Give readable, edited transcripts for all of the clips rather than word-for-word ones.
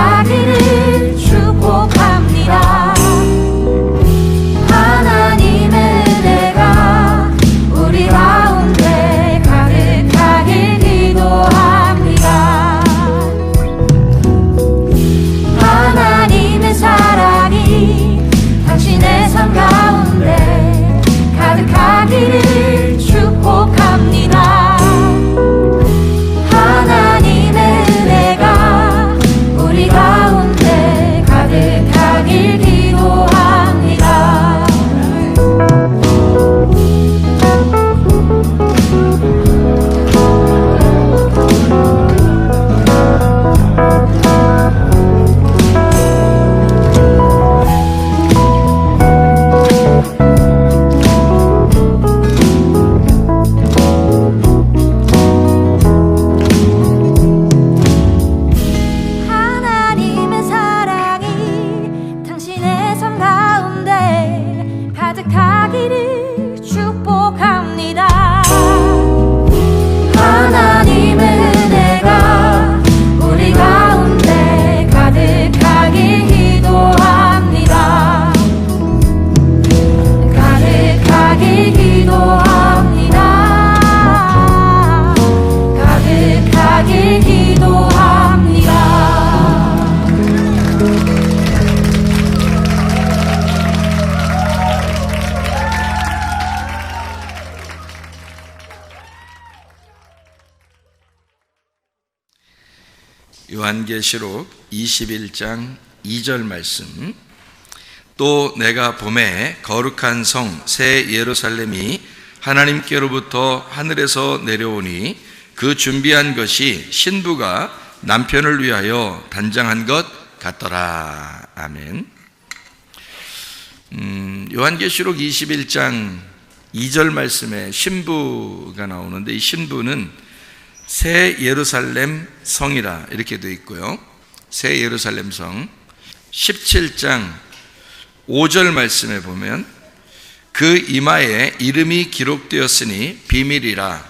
가득하기를 축복합니다. 하나님의 은혜가 우리 가운데 가득하길 기도합니다. 하나님의 사랑이 당신의 삶 가운데 가득하기를 축복합니다. 하나님의 은혜가 우리 가운데 가득하길 기도합니다. 하나님의 사랑이 당신의 삶 가운데 가득하기를 축복합니다. 하나님의 은혜가 우리 가운데 가득하길 기도합니다. 가득하길 기도합니다. 가득하길 기도합니다. 요한계시록 21장 2절 말씀. 또 내가 봄에 거룩한 성 새 예루살렘이 하나님께로부터 하늘에서 내려오니 그 준비한 것이 신부가 남편을 위하여 단장한 것 같더라. 아멘. 요한계시록 21장 2절 말씀에 신부가 나오는데, 이 신부는 새 예루살렘 성이라 이렇게 되어 있고요. 새 예루살렘 성 17장 5절 말씀에 보면 그 이마에 이름이 기록되었으니 비밀이라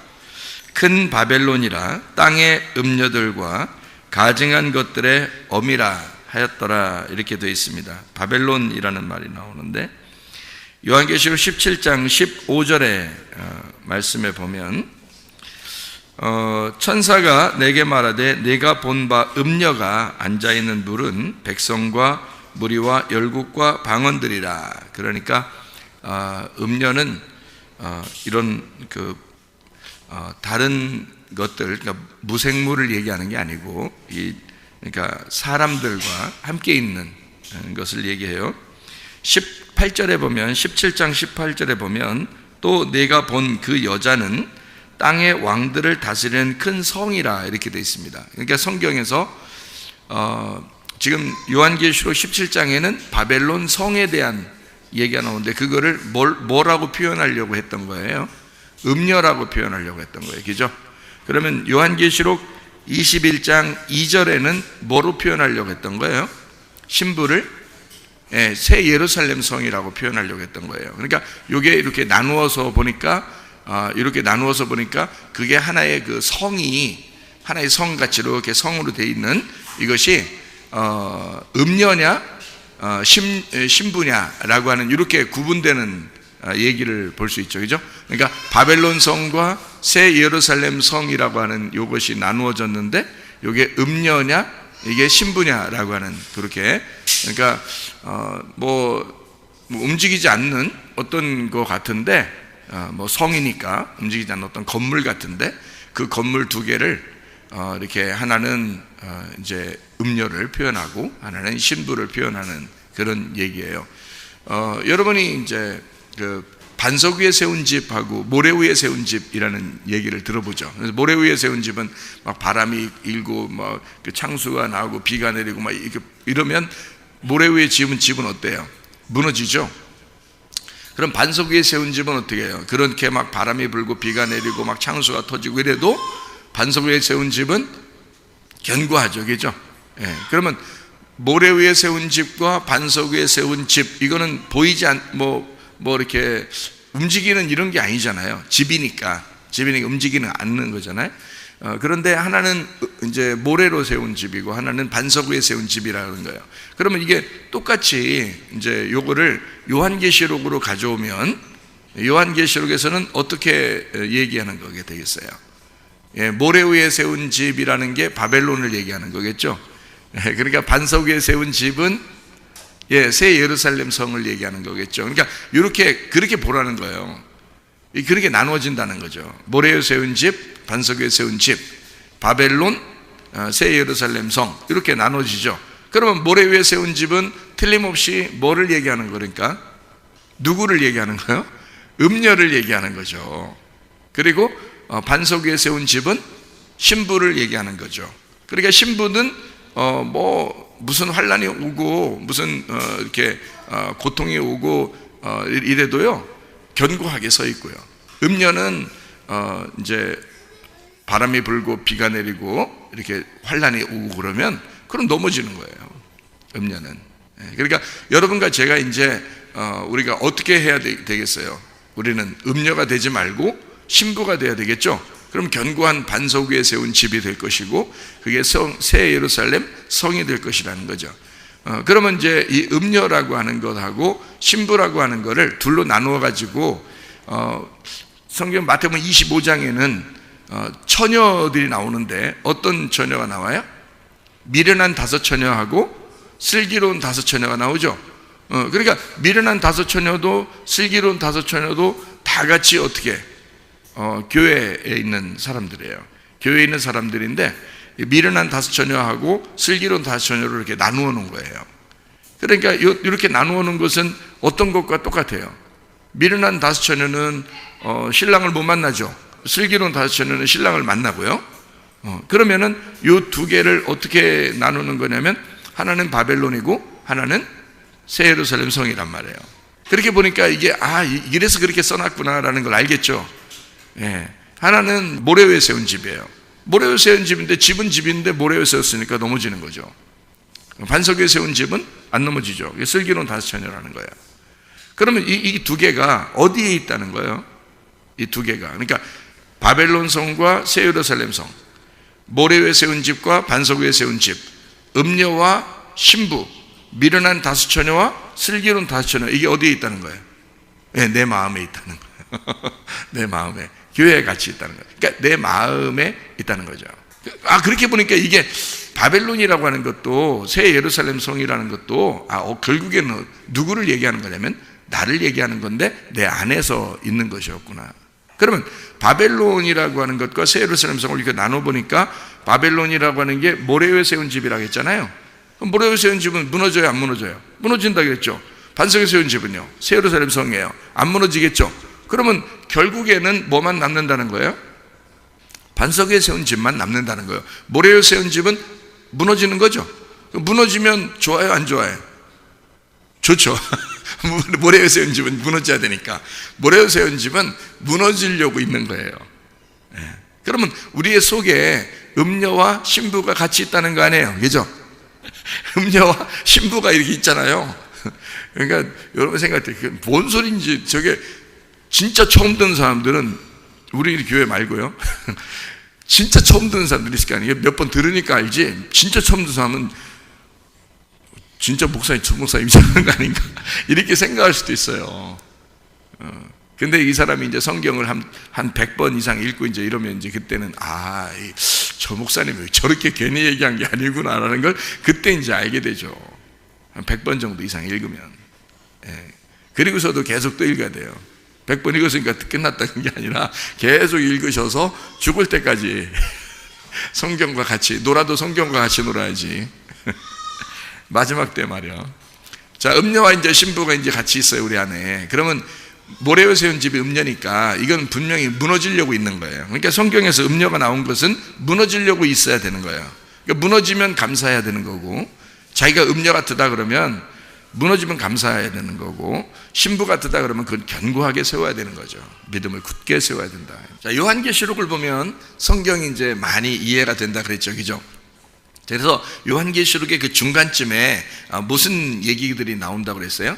큰 바벨론이라 땅의 음녀들과 가증한 것들의 어미라 하였더라 이렇게 되어 있습니다. 바벨론이라는 말이 나오는데, 요한계시록 17장 15절의 말씀에 보면 천사가 내게 말하되 내가 본 바 음녀가 앉아있는 물은 백성과 무리와 열국과 방언들이라. 그러니까 음녀는 이런 다른 것들, 그러니까 무생물을 얘기하는 게 아니고 그러니까 사람들과 함께 있는 것을 얘기해요. 18절에 보면, 17장 18절에 보면 또 내가 본 그 여자는 땅의 왕들을 다스리는 큰 성이라 이렇게 되어 있습니다. 그러니까 성경에서 지금 요한계시록 17장에는 바벨론 성에 대한 얘기가 나오는데, 그거를 뭐라고 표현하려고 했던 거예요? 음녀라고 표현하려고 했던 거예요. 그죠? 그러면 요한계시록 21장 2절에는 뭐로 표현하려고 했던 거예요? 신부를 새 예루살렘 성이라고 표현하려고 했던 거예요. 그러니까 이게 이렇게 나누어서 보니까 그게 하나의 그 성이 하나의 성같이 이렇게 성으로 되어 있는 이것이 음녀냐 신부냐라고 하는 이렇게 구분되는 얘기를 볼 수 있죠. 그죠? 그러니까 바벨론 성과 새 예루살렘 성이라고 하는 이것이 나누어졌는데, 이게 음녀냐 이게 신부냐라고 하는, 그렇게, 그러니까 뭐 움직이지 않는 어떤 것 같은데, 뭐 성이니까 움직이지 않는 어떤 건물 같은데, 그 건물 두 개를 이렇게 하나는 이제 음녀를 표현하고 하나는 신부를 표현하는 그런 얘기예요. 여러분이 이제 그 반석 위에 세운 집하고 모래 위에 세운 집이라는 얘기를 들어보죠. 그래서 모래 위에 세운 집은 막 바람이 일고 막 그 창수가 나오고 비가 내리고 막 이러면 모래 위에 지은 집은 어때요? 무너지죠. 그럼 반석 위에 세운 집은 어떻게 해요? 그렇게 막 바람이 불고 비가 내리고 막 창수가 터지고 이래도 반석 위에 세운 집은 견고하죠. 그죠? 예. 그러면 모래 위에 세운 집과 반석 위에 세운 집, 이거는 보이지 뭐 이렇게 움직이는 이런 게 아니잖아요. 집이니까 움직이는 않는 거잖아요. 그런데 하나는 이제 모래로 세운 집이고 하나는 반석 위에 세운 집이라는 거예요. 그러면 이게 똑같이 이제 요거를 요한계시록으로 가져오면 요한계시록에서는 어떻게 얘기하는 거게 되겠어요? 예, 모래 위에 세운 집이라는 게 바벨론을 얘기하는 거겠죠. 예, 그러니까 반석 위에 세운 집은 새 예루살렘 성을 얘기하는 거겠죠. 그러니까 그렇게 보라는 거예요. 그렇게 나누어진다는 거죠. 모래 위에 세운 집, 반석 위에 세운 집, 바벨론, 새 예루살렘 성, 이렇게 나눠지죠. 그러면 모래 위에 세운 집은 틀림없이 뭐를 얘기하는 거니까? 누구를 얘기하는 거예요? 음녀를 얘기하는 거죠. 그리고 반석 위에 세운 집은 신부를 얘기하는 거죠. 그러니까 신부는 무슨 환란이 오고 무슨 이렇게 고통이 오고 이래도요 견고하게 서 있고요. 음녀는 이제 바람이 불고 비가 내리고 이렇게 환란이 오고 그러면 그럼 넘어지는 거예요. 음녀는. 그러니까 여러분과 제가 이제 우리가 어떻게 해야 되겠어요? 우리는 음녀가 되지 말고 신부가 돼야 되겠죠. 그럼 견고한 반석 위에 세운 집이 될 것이고 그게 새 예루살렘 성이 될 것이라는 거죠. 그러면 이제 이 음녀라고 하는 것하고 신부라고 하는 것을 둘로 나누어 가지고 성경 마태복음 25장에는 처녀들이 나오는데 어떤 처녀가 나와요? 미련한 5 처녀하고 슬기로운 5 처녀가 나오죠. 그러니까 미련한 5 처녀도 슬기로운 5 처녀도 다 같이 어떻게 교회에 있는 사람들이에요. 교회에 있는 사람들인데 미련한 5 처녀하고 슬기로운 5 처녀를 이렇게 나누어 놓은 거예요. 그러니까 이렇게 나누어 놓은 것은 어떤 것과 똑같아요. 미련한 5 처녀는 신랑을 못 만나죠. 슬기로운 5 처녀는 신랑을 만나고요. 그러면은 이 두 개를 어떻게 나누는 거냐면 하나는 바벨론이고 하나는 새 예루살렘 성이란 말이에요. 그렇게 보니까 이게 이래서 그렇게 써놨구나라는 걸 알겠죠. 예. 하나는 모래 위에 세운 집이에요. 모래 위에 세운 집인데 집은 집인데 모래 위에 세웠으니까 넘어지는 거죠. 반석 위에 세운 집은 안 넘어지죠. 슬기로운 5 처녀라는 거예요. 그러면 이 두 개가 어디에 있다는 거예요? 이 두 개가. 그러니까 바벨론 성과 새 예루살렘 성, 모래 위에 세운 집과 반석 위에 세운 집, 음녀와 신부, 미련한 5 처녀와 슬기로운 5 처녀, 이게 어디에 있다는 거예요? 네, 내 마음에 있다는 거예요. 내 마음에. 교회에 같이 있다는 거예요. 그러니까 내 마음에 있다는 거죠. 그렇게 보니까 이게 바벨론이라고 하는 것도 새 예루살렘 성이라는 것도 결국에는 누구를 얘기하는 거냐면 나를 얘기하는 건데 내 안에서 있는 것이었구나. 그러면 바벨론이라고 하는 것과 새 예루살렘 성을 이렇게 나눠보니까 바벨론이라고 하는 게 모래 위에 세운 집이라고 했잖아요. 그럼 모래 위에 세운 집은 무너져요, 안 무너져요? 무너진다고 했죠. 반석에 세운 집은요, 새 예루살렘 성이에요. 안 무너지겠죠. 그러면 결국에는 뭐만 남는다는 거예요? 반석 위에 세운 집만 남는다는 거예요. 모래 위에 세운 집은 무너지는 거죠. 무너지면 좋아요, 안 좋아요? 좋죠. 모래 위에 세운 집은 무너져야 되니까. 모래 위에 세운 집은 무너지려고 있는 거예요. 그러면 우리의 속에 음녀와 신부가 같이 있다는 거 아니에요, 그죠? 음녀와 신부가 이렇게 있잖아요. 그러니까 여러분 생각할 때 뭔 소리인지, 저게 진짜 처음 듣는 사람들은 우리 교회 말고요. 진짜 처음 듣는 사람들이 있을 거 아니에요. 몇 번 들으니까 알지. 진짜 처음 듣는 사람은 진짜 목사님, 저 목사님이 하는 거 아닌가 이렇게 생각할 수도 있어요. 근데 이 사람이 이제 성경을 한 100번 이상 읽고 이제 이러면 이제 그때는 저 목사님이 저렇게 괜히 얘기한 게 아니구나라는 걸 그때 이제 알게 되죠. 한 100번 정도 이상 읽으면. 그리고서도 계속 또 읽어야 돼요. 100번 읽었으니까 끝났다는 게 아니라 계속 읽으셔서 죽을 때까지 성경과 같이 놀아도 성경과 같이 놀아야지. 마지막 때 말이야. 자, 음녀와 이제 신부가 이제 같이 있어요, 우리 안에. 그러면 모래 위에 세운 집이 음녀니까 이건 분명히 무너지려고 있는 거예요. 그러니까 성경에서 음녀가 나온 것은 무너지려고 있어야 되는 거예요. 그러니까 무너지면 감사해야 되는 거고, 자기가 음녀 같으다 그러면 무너지면 감사해야 되는 거고, 신부 같으다 그러면 그건 견고하게 세워야 되는 거죠. 믿음을 굳게 세워야 된다. 자, 요한계시록을 보면 성경이 이제 많이 이해가 된다 그랬죠, 그죠? 그래서 요한계시록의 그 중간쯤에 무슨 얘기들이 나온다고 그랬어요?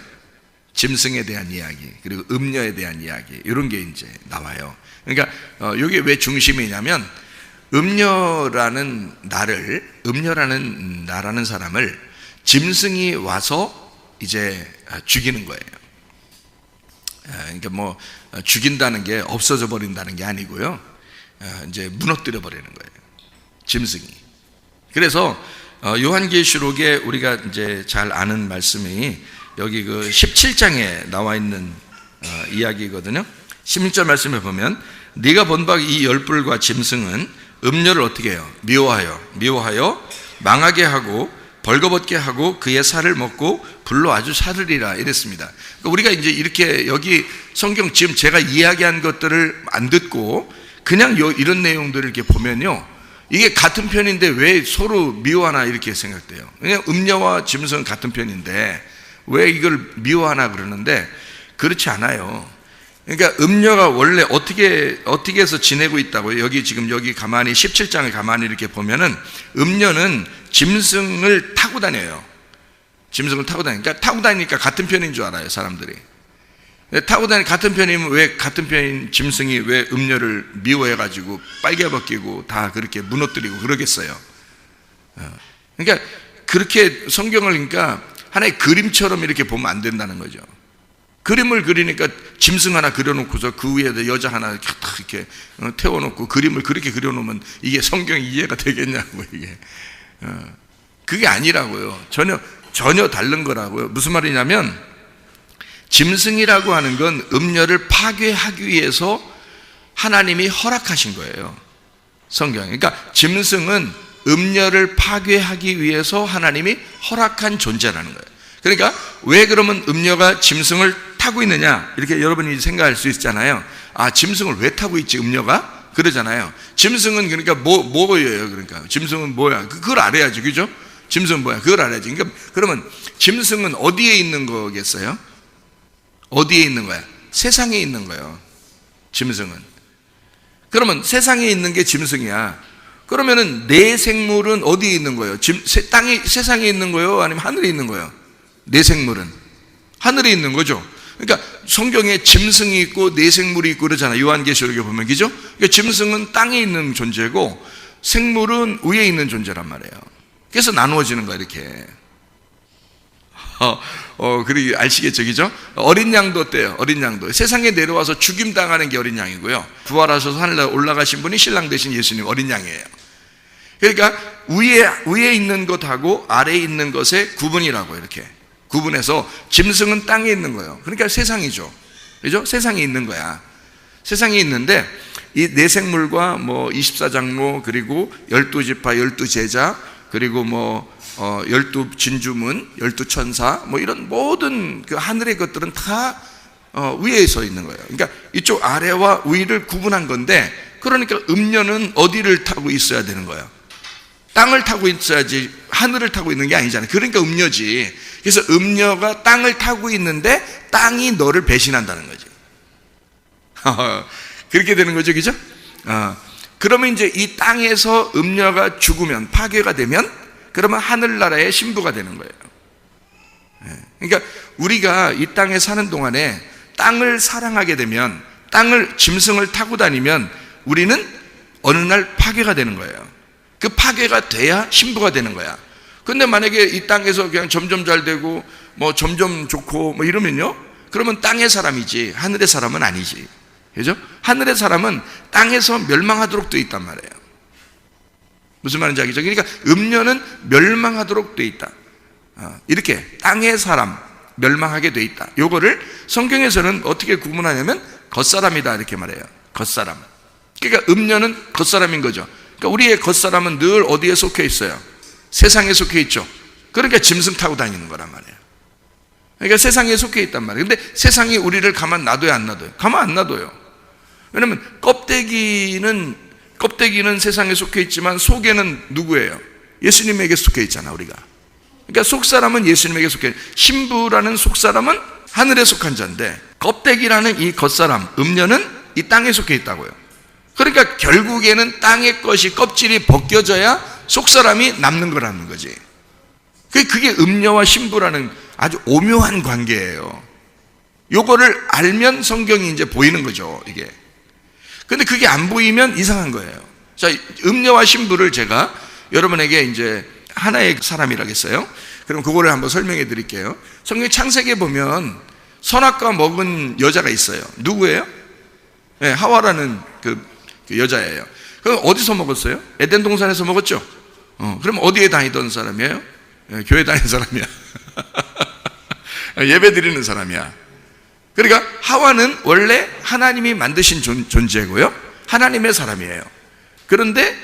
짐승에 대한 이야기, 그리고 음녀에 대한 이야기, 이런 게 이제 나와요. 그러니까 이게 왜 중심이냐면 음녀라는 나라는 사람을 짐승이 와서 이제 죽이는 거예요. 그러니까 뭐 죽인다는 게 없어져 버린다는 게 아니고요. 이제 무너뜨려 버리는 거예요. 짐승이. 그래서 요한계시록에 우리가 이제 잘 아는 말씀이 여기 그 17장에 나와 있는 이야기거든요. 16절 말씀에 보면 네가 본 바 이 열불과 짐승은 음녀를 어떻게 해요? 미워하여 망하게 하고 벌거벗게 하고 그의 살을 먹고 불로 아주 사르리라 이랬습니다. 그러니까 우리가 이제 이렇게 여기 성경 지금 제가 이야기한 것들을 안 듣고 그냥 이런 내용들을 이렇게 보면요, 이게 같은 편인데 왜 서로 미워하나 이렇게 생각돼요. 그냥 음녀와 짐승은 같은 편인데 왜 이걸 미워하나 그러는데 그렇지 않아요. 그러니까 음녀가 원래 어떻게 해서 지내고 있다고요? 여기 지금 여기 가만히 17장을 가만히 이렇게 보면은 음녀는 짐승을 타고 다녀요. 짐승을 타고 다니니까 타고 다니니까 같은 편인 줄 알아요, 사람들이. 타고 다니는 같은 편이면 왜 같은 편인 짐승이 왜 음녀를 미워해가지고 빨개 벗기고 다 그렇게 무너뜨리고 그러겠어요. 그러니까 그렇게 성경을 그러니까 하나의 그림처럼 이렇게 보면 안 된다는 거죠. 그림을 그리니까 짐승 하나 그려놓고서 그 위에다 여자 하나 이렇게 태워놓고 그림을 그렇게 그려놓으면 이게 성경 이해가 되겠냐고 이게. 그게 아니라고요. 전혀 다른 거라고요. 무슨 말이냐면 짐승이라고 하는 건 음녀를 파괴하기 위해서 하나님이 허락하신 거예요. 성경. 그러니까 짐승은 음녀를 파괴하기 위해서 하나님이 허락한 존재라는 거예요. 그러니까 왜 그러면 음녀가 짐승을 타고 있느냐 이렇게 여러분이 생각할 수 있잖아요. 아, 짐승을 왜 타고 있지 음녀가? 그러잖아요. 짐승은 그러니까 뭐예요? 그러니까 짐승은 뭐야? 그걸 알아야지, 그죠? 짐승은 뭐야? 그걸 알아야지. 그러니까 그러면 짐승은 어디에 있는 거겠어요? 어디에 있는 거야? 세상에 있는 거예요. 짐승은. 그러면 세상에 있는 게 짐승이야. 그러면은 내 생물은 어디에 있는 거예요? 세상에 있는 거예요? 아니면 하늘에 있는 거예요? 내 생물은 하늘에 있는 거죠. 그러니까 성경에 짐승이 있고 내 생물이 있고 그러잖아요. 요한계시록에 보면, 그죠? 그러니까 짐승은 땅에 있는 존재고 생물은 위에 있는 존재란 말이에요. 그래서 나누어지는 거야 이렇게. 그리고 아시겠죠, 그죠? 어린 양도 어때요? 어린 양도 세상에 내려와서 죽임 당하는 게 어린 양이고요, 부활하셔서 하늘에 올라가신 분이 신랑 되신 예수님 어린 양이에요. 그러니까 위에 있는 것하고 아래에 있는 것의 구분이라고 이렇게 구분해서 짐승은 땅에 있는 거예요. 그러니까 세상이죠, 그죠? 세상에 있는 거야. 세상에 있는데 이 내생물과 뭐 24장로 그리고 12지파 12제자 그리고 뭐 12진주문 12천사 뭐 이런 모든 그 하늘의 것들은 다 위에 서 있는 거예요. 그러니까 이쪽 아래와 위를 구분한 건데, 그러니까 음녀는 어디를 타고 있어야 되는 거예요? 땅을 타고 있어야지 하늘을 타고 있는 게 아니잖아요. 그러니까 음녀지. 그래서 음녀가 땅을 타고 있는데 땅이 너를 배신한다는 거지. 그렇게 되는 거죠, 그죠? 그러면 이제 이 땅에서 음녀가 죽으면, 파괴가 되면, 그러면 하늘나라의 신부가 되는 거예요. 그러니까 우리가 이 땅에 사는 동안에 땅을 사랑하게 되면, 짐승을 타고 다니면 우리는 어느 날 파괴가 되는 거예요. 그 파괴가 돼야 신부가 되는 거야. 근데 만약에 이 땅에서 그냥 점점 잘 되고 뭐 점점 좋고 뭐 이러면요, 그러면 땅의 사람이지 하늘의 사람은 아니지, 그죠? 하늘의 사람은 땅에서 멸망하도록 돼 있단 말이에요. 무슨 말인지 알겠죠? 그러니까 음녀는 멸망하도록 돼 있다. 이렇게 땅의 사람 멸망하게 돼 있다. 요거를 성경에서는 어떻게 구분하냐면 겉사람이다 이렇게 말해요. 겉사람. 그러니까 음녀는 겉사람인 거죠. 그러니까 우리의 겉사람은 늘 어디에 속해 있어요? 세상에 속해 있죠. 그러니까 짐승 타고 다니는 거란 말이에요. 그러니까 세상에 속해 있단 말이에요. 근데 세상이 우리를 가만 놔둬요, 안 놔둬요? 가만 안 놔둬요. 왜냐면 껍데기는 세상에 속해 있지만 속에는 누구예요? 예수님에게 속해 있잖아, 우리가. 그러니까 속사람은 예수님에게 속해, 신부라는 속사람은 하늘에 속한 자인데 껍데기라는 이 겉사람, 음녀는 이 땅에 속해 있다고요. 그러니까 결국에는 땅의 것이 껍질이 벗겨져야 속사람이 남는 거라는 거지. 그게 음녀와 신부라는 아주 오묘한 관계예요. 요거를 알면 성경이 이제 보이는 거죠, 이게. 근데 그게 안 보이면 이상한 거예요. 자, 음녀와 신부를 제가 여러분에게 이제 하나의 사람이라겠어요. 그럼 그거를 한번 설명해 드릴게요. 성경 창세기에 보면 선악과 먹은 여자가 있어요. 누구예요? 네, 하와라는 그 여자예요. 그럼 어디서 먹었어요? 에덴 동산에서 먹었죠. 그럼 어디에 다니던 사람이에요? 네, 교회 다니는 사람이야. 예배 드리는 사람이야. 그러니까 하와는 원래 하나님이 만드신 존재고요, 하나님의 사람이에요. 그런데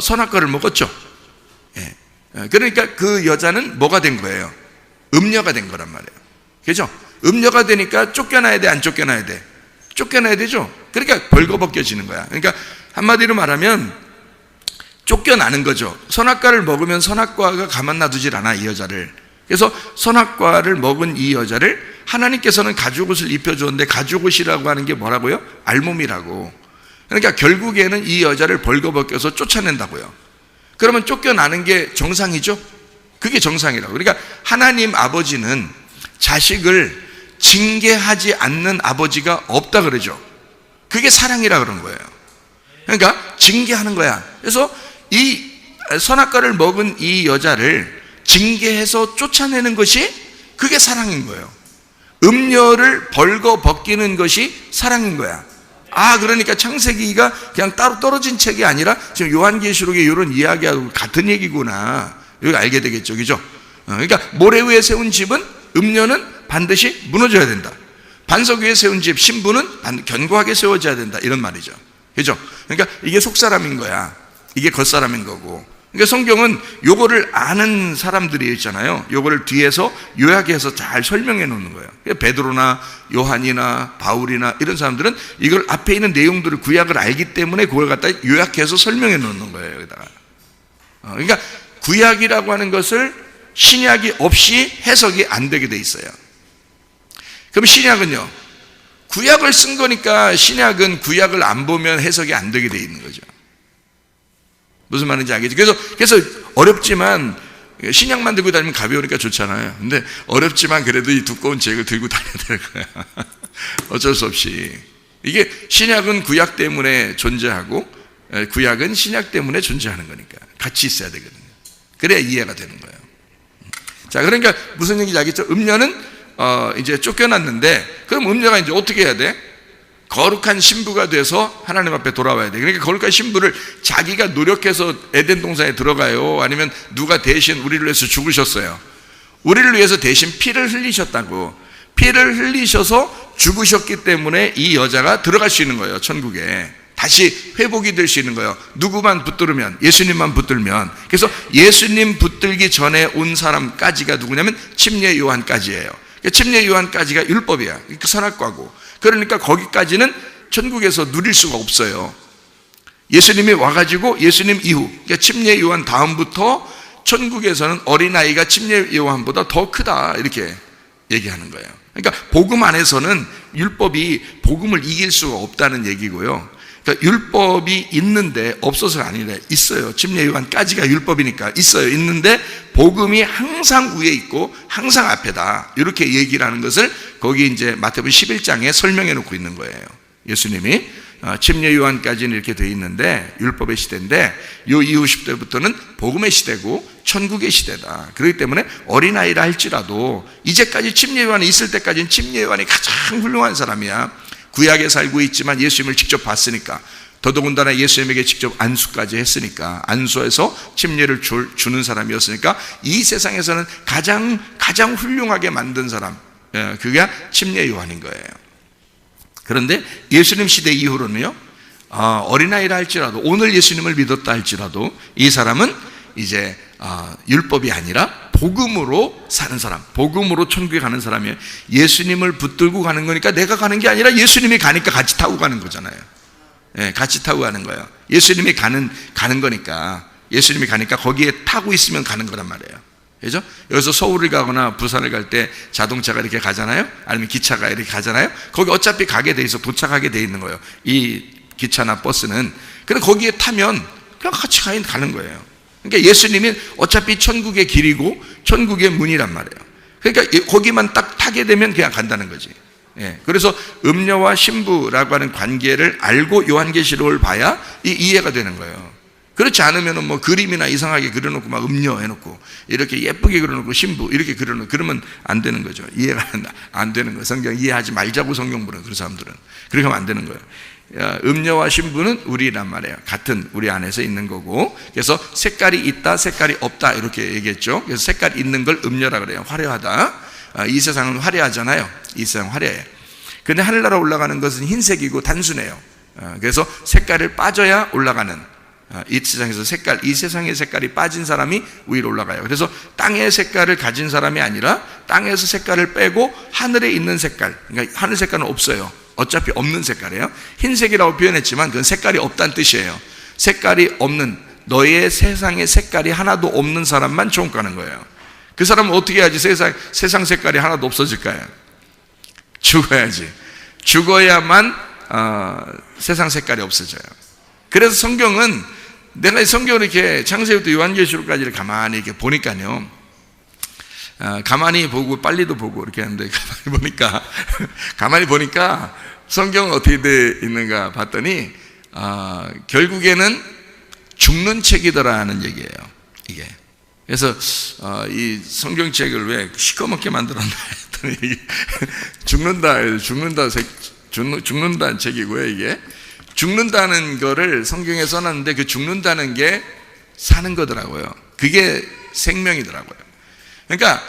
선악과를 먹었죠. 예. 그러니까 그 여자는 뭐가 된 거예요? 음녀가 된 거란 말이에요. 그죠? 음녀가 되니까 쫓겨나야 돼, 안 쫓겨나야 돼? 쫓겨나야 되죠. 그러니까 벌거벗겨지는 거야. 그러니까 한마디로 말하면 쫓겨나는 거죠. 선악과를 먹으면 선악과가 가만 놔두질 않아, 이 여자를. 그래서 선악과를 먹은 이 여자를 하나님께서는 가죽옷을 입혀주었는데, 가죽옷이라고 하는 게 뭐라고요? 알몸이라고. 그러니까 결국에는 이 여자를 벌거벗겨서 쫓아낸다고요. 그러면 쫓겨나는 게 정상이죠? 그게 정상이라고. 그러니까 하나님 아버지는 자식을 징계하지 않는 아버지가 없다 그러죠. 그게 사랑이라 그런 거예요. 그러니까 징계하는 거야. 그래서 이 선악과를 먹은 이 여자를 징계해서 쫓아내는 것이 그게 사랑인 거예요. 음녀를 벌거벗기는 것이 사랑인 거야. 그러니까 창세기가 그냥 따로 떨어진 책이 아니라 지금 요한계시록에 이런 이야기하고 같은 얘기구나, 여기 알게 되겠죠. 그죠? 그러니까 모래 위에 세운 집은, 음녀는 반드시 무너져야 된다. 반석 위에 세운 집, 신부는 견고하게 세워져야 된다, 이런 말이죠. 그죠? 그러니까 이게 속사람인 거야, 이게 겉사람인 거고. 그러니까 성경은 요거를 아는 사람들이 있잖아요. 요거를 뒤에서 요약해서 잘 설명해 놓는 거예요. 베드로나 요한이나 바울이나 이런 사람들은 이걸 앞에 있는 내용들을, 구약을 알기 때문에 그걸 갖다 요약해서 설명해 놓는 거예요, 여기다가. 그러니까 구약이라고 하는 것을 신약이 없이 해석이 안 되게 돼 있어요. 그럼 신약은요, 구약을 쓴 거니까 신약은 구약을 안 보면 해석이 안 되게 돼 있는 거죠. 무슨 말인지 알겠죠? 그래서 어렵지만, 신약만 들고 다니면 가벼우니까 좋잖아요. 근데 어렵지만 그래도 이 두꺼운 책을 들고 다녀야 될 거야. 어쩔 수 없이. 이게 신약은 구약 때문에 존재하고, 구약은 신약 때문에 존재하는 거니까 같이 있어야 되거든요. 그래야 이해가 되는 거예요. 자, 그러니까 무슨 얘기인지 알겠죠? 음녀는 이제 쫓겨났는데, 그럼 음녀가 이제 어떻게 해야 돼? 거룩한 신부가 돼서 하나님 앞에 돌아와야 돼. 그러니까 거룩한 신부를 자기가 노력해서 에덴 동산에 들어가요? 아니면 누가 대신 우리를 위해서 죽으셨어요? 우리를 위해서 대신 피를 흘리셨다고. 피를 흘리셔서 죽으셨기 때문에 이 여자가 들어갈 수 있는 거예요, 천국에. 다시 회복이 될 수 있는 거예요. 누구만 붙들으면, 예수님만 붙들면. 그래서 예수님 붙들기 전에 온 사람까지가 누구냐면 침례 요한까지예요. 침례 요한까지가 율법이야. 그 선악과고. 그러니까 거기까지는 천국에서 누릴 수가 없어요. 예수님이 와가지고 예수님 이후, 그러니까 침례 요한 다음부터 천국에서는 어린아이가 침례 요한보다 더 크다, 이렇게 얘기하는 거예요. 그러니까 복음 안에서는 율법이 복음을 이길 수가 없다는 얘기고요. 그러니까 율법이 있는데 없어서가 아니라 있어요. 침례 요한까지가 율법이니까 있어요. 있는데 복음이 항상 위에 있고 항상 앞에다, 이렇게 얘기를 하는 것을 거기 이제 마태복음 11장에 설명해 놓고 있는 거예요. 예수님이 침례 요한까지는 이렇게 돼 있는데 율법의 시대인데, 요 이후 10대부터는 복음의 시대고 천국의 시대다. 그렇기 때문에 어린아이라 할지라도 이제까지 침례 요한이 있을 때까지는 침례 요한이 가장 훌륭한 사람이야. 구약에 살고 있지만 예수님을 직접 봤으니까, 더더군다나 예수님에게 직접 안수까지 했으니까, 안수해서 침례를 주는 사람이었으니까 이 세상에서는 가장 훌륭하게 만든 사람, 그게 침례 요한인 거예요. 그런데 예수님 시대 이후로는요, 어린아이라 할지라도, 오늘 예수님을 믿었다 할지라도 이 사람은 이제 율법이 아니라 복음으로 사는 사람, 복음으로 천국에 가는 사람이에요. 예수님을 붙들고 가는 거니까 내가 가는 게 아니라 예수님이 가니까 같이 타고 가는 거잖아요. 같이 타고 가는 거예요. 예수님이 가는 거니까, 예수님이 가니까 거기에 타고 있으면 가는 거란 말이에요. 그죠? 여기서 서울을 가거나 부산을 갈 때 자동차가 이렇게 가잖아요. 아니면 기차가 이렇게 가잖아요. 거기 어차피 가게 돼 있어, 도착하게 돼 있는 거예요, 이 기차나 버스는. 그래서 거기에 타면 그냥 같이 가는 거예요. 그러니까 예수님이 어차피 천국의 길이고 천국의 문이란 말이에요. 그러니까 거기만 딱 타게 되면 그냥 간다는 거지. 예, 그래서 음녀와 신부라고 하는 관계를 알고 요한계시록을 봐야 이해가 되는 거예요. 그렇지 않으면 뭐 그림이나 이상하게 그려놓고 막 음녀 해놓고 이렇게 예쁘게 그려놓고 신부 이렇게 그려놓고 그러면 안 되는 거죠. 이해가 안 되는 거예요. 성경 이해하지 말자고 성경 보는 그런 사람들은 그렇게 하면 안 되는 거예요. 음녀와 신부는 우리란 말이에요. 같은 우리 안에서 있는 거고, 그래서 색깔이 있다 색깔이 없다 이렇게 얘기했죠. 그래서 색깔 있는 걸 음녀라 그래요. 화려하다. 이 세상은 화려하잖아요. 이 세상 화려해. 근데 하늘나라 올라가는 것은 흰색이고 단순해요. 그래서 색깔을 빠져야 올라가는, 이 세상에서 이 세상의 색깔이 빠진 사람이 위로 올라가요. 그래서 땅의 색깔을 가진 사람이 아니라 땅에서 색깔을 빼고 하늘에 있는 색깔, 그러니까 하늘 색깔은 없어요. 어차피 없는 색깔이에요. 흰색이라고 표현했지만 그건 색깔이 없다는 뜻이에요. 색깔이 없는, 너의 세상에 색깔이 하나도 없는 사람만 천국 가는 거예요. 그 사람은 어떻게 해야지 세상 색깔이 하나도 없어질까요? 죽어야지. 죽어야만 세상 색깔이 없어져요. 그래서 성경은, 내가 성경을 이렇게 창세기부터 요한계시록까지를 가만히 이렇게 보니까요, 가만히 보고 빨리도 보고 이렇게 하는데 가만히 보니까 성경은 어떻게 되어 있는가 봤더니 결국에는 죽는 책이더라 하는 얘기예요. 이게 그래서 이 성경책을 왜 시커멓게 만들었나 했더니 죽는다는 책이고요. 이게 죽는다는 거를 성경에 써놨는데 그 죽는다는 게 사는 거더라고요. 그게 생명이더라고요. 그러니까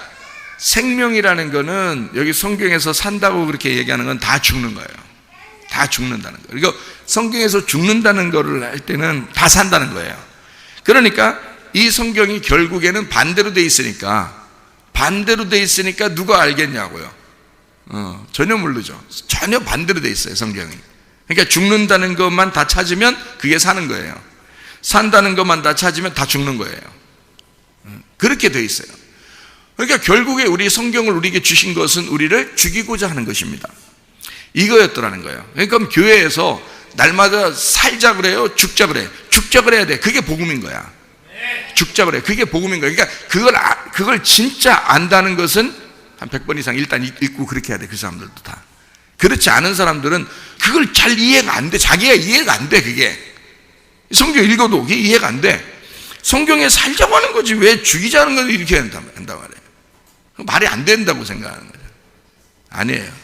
생명이라는 거는 여기 성경에서 산다고 그렇게 얘기하는 건 다 죽는 거예요. 다 죽는다는 거예요. 그러니까 성경에서 죽는다는 거를 할 때는 다 산다는 거예요. 그러니까 이 성경이 결국에는 반대로 돼 있으니까 누가 알겠냐고요. 전혀 모르죠. 전혀 반대로 돼 있어요, 성경이. 그러니까 죽는다는 것만 다 찾으면 그게 사는 거예요. 산다는 것만 다 찾으면 다 죽는 거예요. 그렇게 돼 있어요. 그러니까 결국에 우리 성경을 우리에게 주신 것은 우리를 죽이고자 하는 것입니다. 이거였더라는 거예요. 그러니까 교회에서 날마다 살자 그래요? 죽자 그래요? 죽자 그래야 돼. 그게 복음인 거야. 죽자 그래. 그게 복음인 거야. 그러니까 그걸 진짜 안다는 것은 한 100번 이상 일단 읽고 그렇게 해야 돼. 그 사람들도 다. 그렇지 않은 사람들은 그걸 잘 이해가 안 돼. 자기가 이해가 안 돼. 그게 성경 읽어도 그게 이해가 안 돼. 성경에 살자고 하는 거지 왜 죽이자는 걸 이렇게 한단 말이에요. 말이 안 된다고 생각하는 거죠. 아니에요.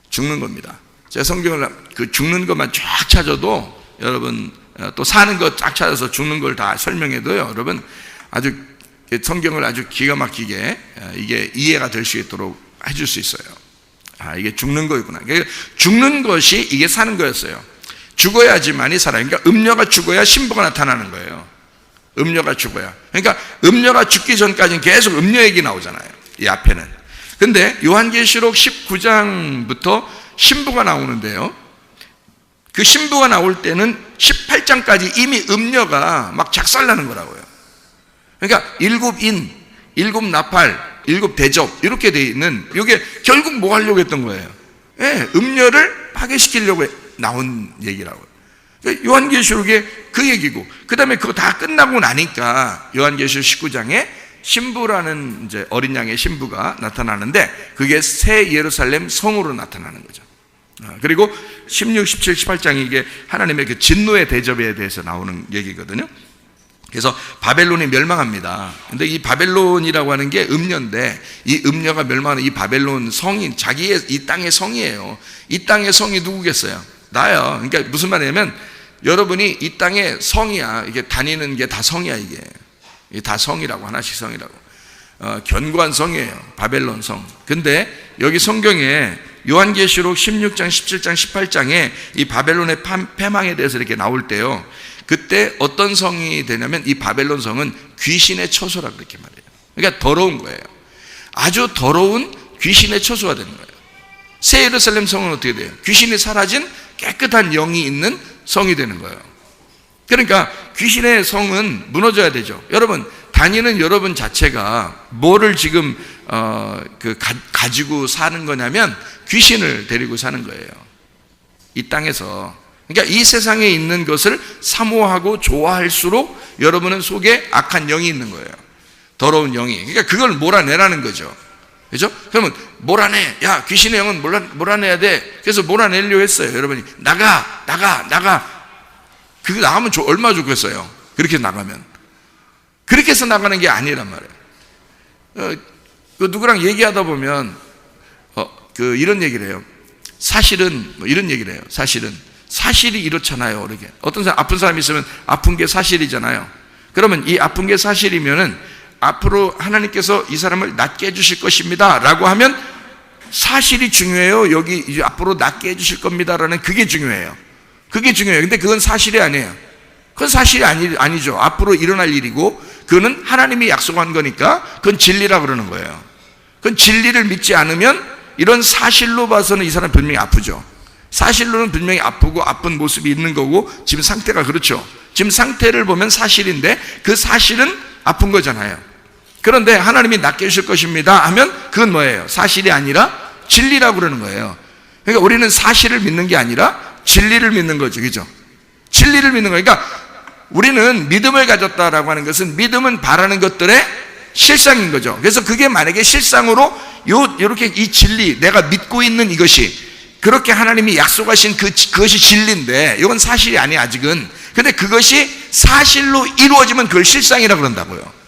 죽는 겁니다. 제가 성경을 그 죽는 것만 쫙 찾아도 여러분, 또 사는 것 쫙 찾아서 죽는 걸 다 설명해도요, 여러분 아주 성경을 아주 기가 막히게 이게 이해가 될 수 있도록 해줄 수 있어요. 이게 죽는 거였구나. 그러니까 죽는 것이 이게 사는 거였어요. 죽어야지만이 살아요. 그러니까 음녀가 죽어야 신부가 나타나는 거예요. 음녀가 죽어야. 그러니까 음녀가 죽기 전까지는 계속 음녀 얘기 나오잖아요, 이 앞에는. 근데 요한계시록 19장부터 신부가 나오는데요, 그 신부가 나올 때는 18장까지 이미 음녀가 막 작살나는 거라고요. 그러니까 7인, 7나팔, 7대접 이렇게 돼 있는, 이게 결국 뭐 하려고 했던 거예요? 음녀를 파괴시키려고 나온 얘기라고요. 요한계시록에 그 얘기고, 그 다음에 그거 다 끝나고 나니까 요한계시록 19장에 신부라는 이제 어린 양의 신부가 나타나는데 그게 새 예루살렘 성으로 나타나는 거죠. 그리고 16, 17, 18장이 이게 하나님의 그 진노의 대접에 대해서 나오는 얘기거든요. 그래서 바벨론이 멸망합니다. 근데 이 바벨론이라고 하는 게 음녀인데, 이 음녀가 멸망하는 이 바벨론 성이 자기의 이 땅의 성이에요. 이 땅의 성이 누구겠어요? 나요. 그러니까 무슨 말이냐면 여러분이 이 땅의 성이야. 이게 다니는 게 다 성이야. 이게 다 성이라고, 하나씩 성이라고. 견고한 성이에요, 바벨론 성. 근데 여기 성경에 요한계시록 16장, 17장, 18장에 이 바벨론의 패망에 대해서 이렇게 나올 때요, 그때 어떤 성이 되냐면 이 바벨론 성은 귀신의 처소라 그렇게 말해요. 그러니까 더러운 거예요. 아주 더러운 귀신의 처소가 되는 거예요. 새 예루살렘 성은 어떻게 돼요? 귀신이 사라진 깨끗한 영이 있는 성이 되는 거예요. 그러니까 귀신의 성은 무너져야 되죠. 여러분, 다니는 여러분 자체가 뭐를 지금 가지고 사는 거냐면 귀신을 데리고 사는 거예요, 이 땅에서. 그러니까 이 세상에 있는 것을 사모하고 좋아할수록 여러분은 속에 악한 영이 있는 거예요, 더러운 영이. 그러니까 그걸 몰아내라는 거죠. 그죠? 그러면 몰아내. 야, 귀신의 영은 몰아내야 돼. 그래서 몰아내려고 했어요. 여러분이 나가. 그거 나가면 얼마나 좋겠어요. 그렇게 나가면. 그렇게 해서 나가는 게 아니란 말이에요. 누구랑 얘기하다 보면 이런 얘기를 해요. 사실은 이런 얘기를 해요. 사실이 이렇잖아요. 이렇게 어떤 사람 아픈 사람이 있으면 아픈 게 사실이잖아요. 그러면 이 아픈 게 사실이면은 앞으로 하나님께서 이 사람을 낫게 해주실 것입니다 라고 하면 사실이 중요해요? 여기 이제 앞으로 낫게 해주실 겁니다라는 그게 중요해요. 근데 그건 사실이 아니에요. 그건 사실이 아니죠. 앞으로 일어날 일이고 그거는 하나님이 약속한 거니까 그건 진리라고 그러는 거예요. 그건 진리를 믿지 않으면 이런 사실로 봐서는 이 사람 분명히 아프죠. 사실로는 분명히 아프고 아픈 모습이 있는 거고 지금 상태가 그렇죠. 지금 상태를 보면 사실인데 그 사실은 아픈 거잖아요. 그런데 하나님이 낫게 해주실 것입니다 하면 그건 뭐예요? 사실이 아니라 진리라고 그러는 거예요. 그러니까 우리는 사실을 믿는 게 아니라 진리를 믿는 거죠. 그죠? 진리를 믿는 거예요. 그러니까 우리는 믿음을 가졌다라고 하는 것은 믿음은 바라는 것들의 실상인 거죠. 그래서 그게 만약에 실상으로 요렇게 이 진리, 내가 믿고 있는 이것이 그렇게 하나님이 약속하신 그것이 진리인데 이건 사실이 아니에요, 아직은. 근데 그것이 사실로 이루어지면 그걸 실상이라고 그런다고요.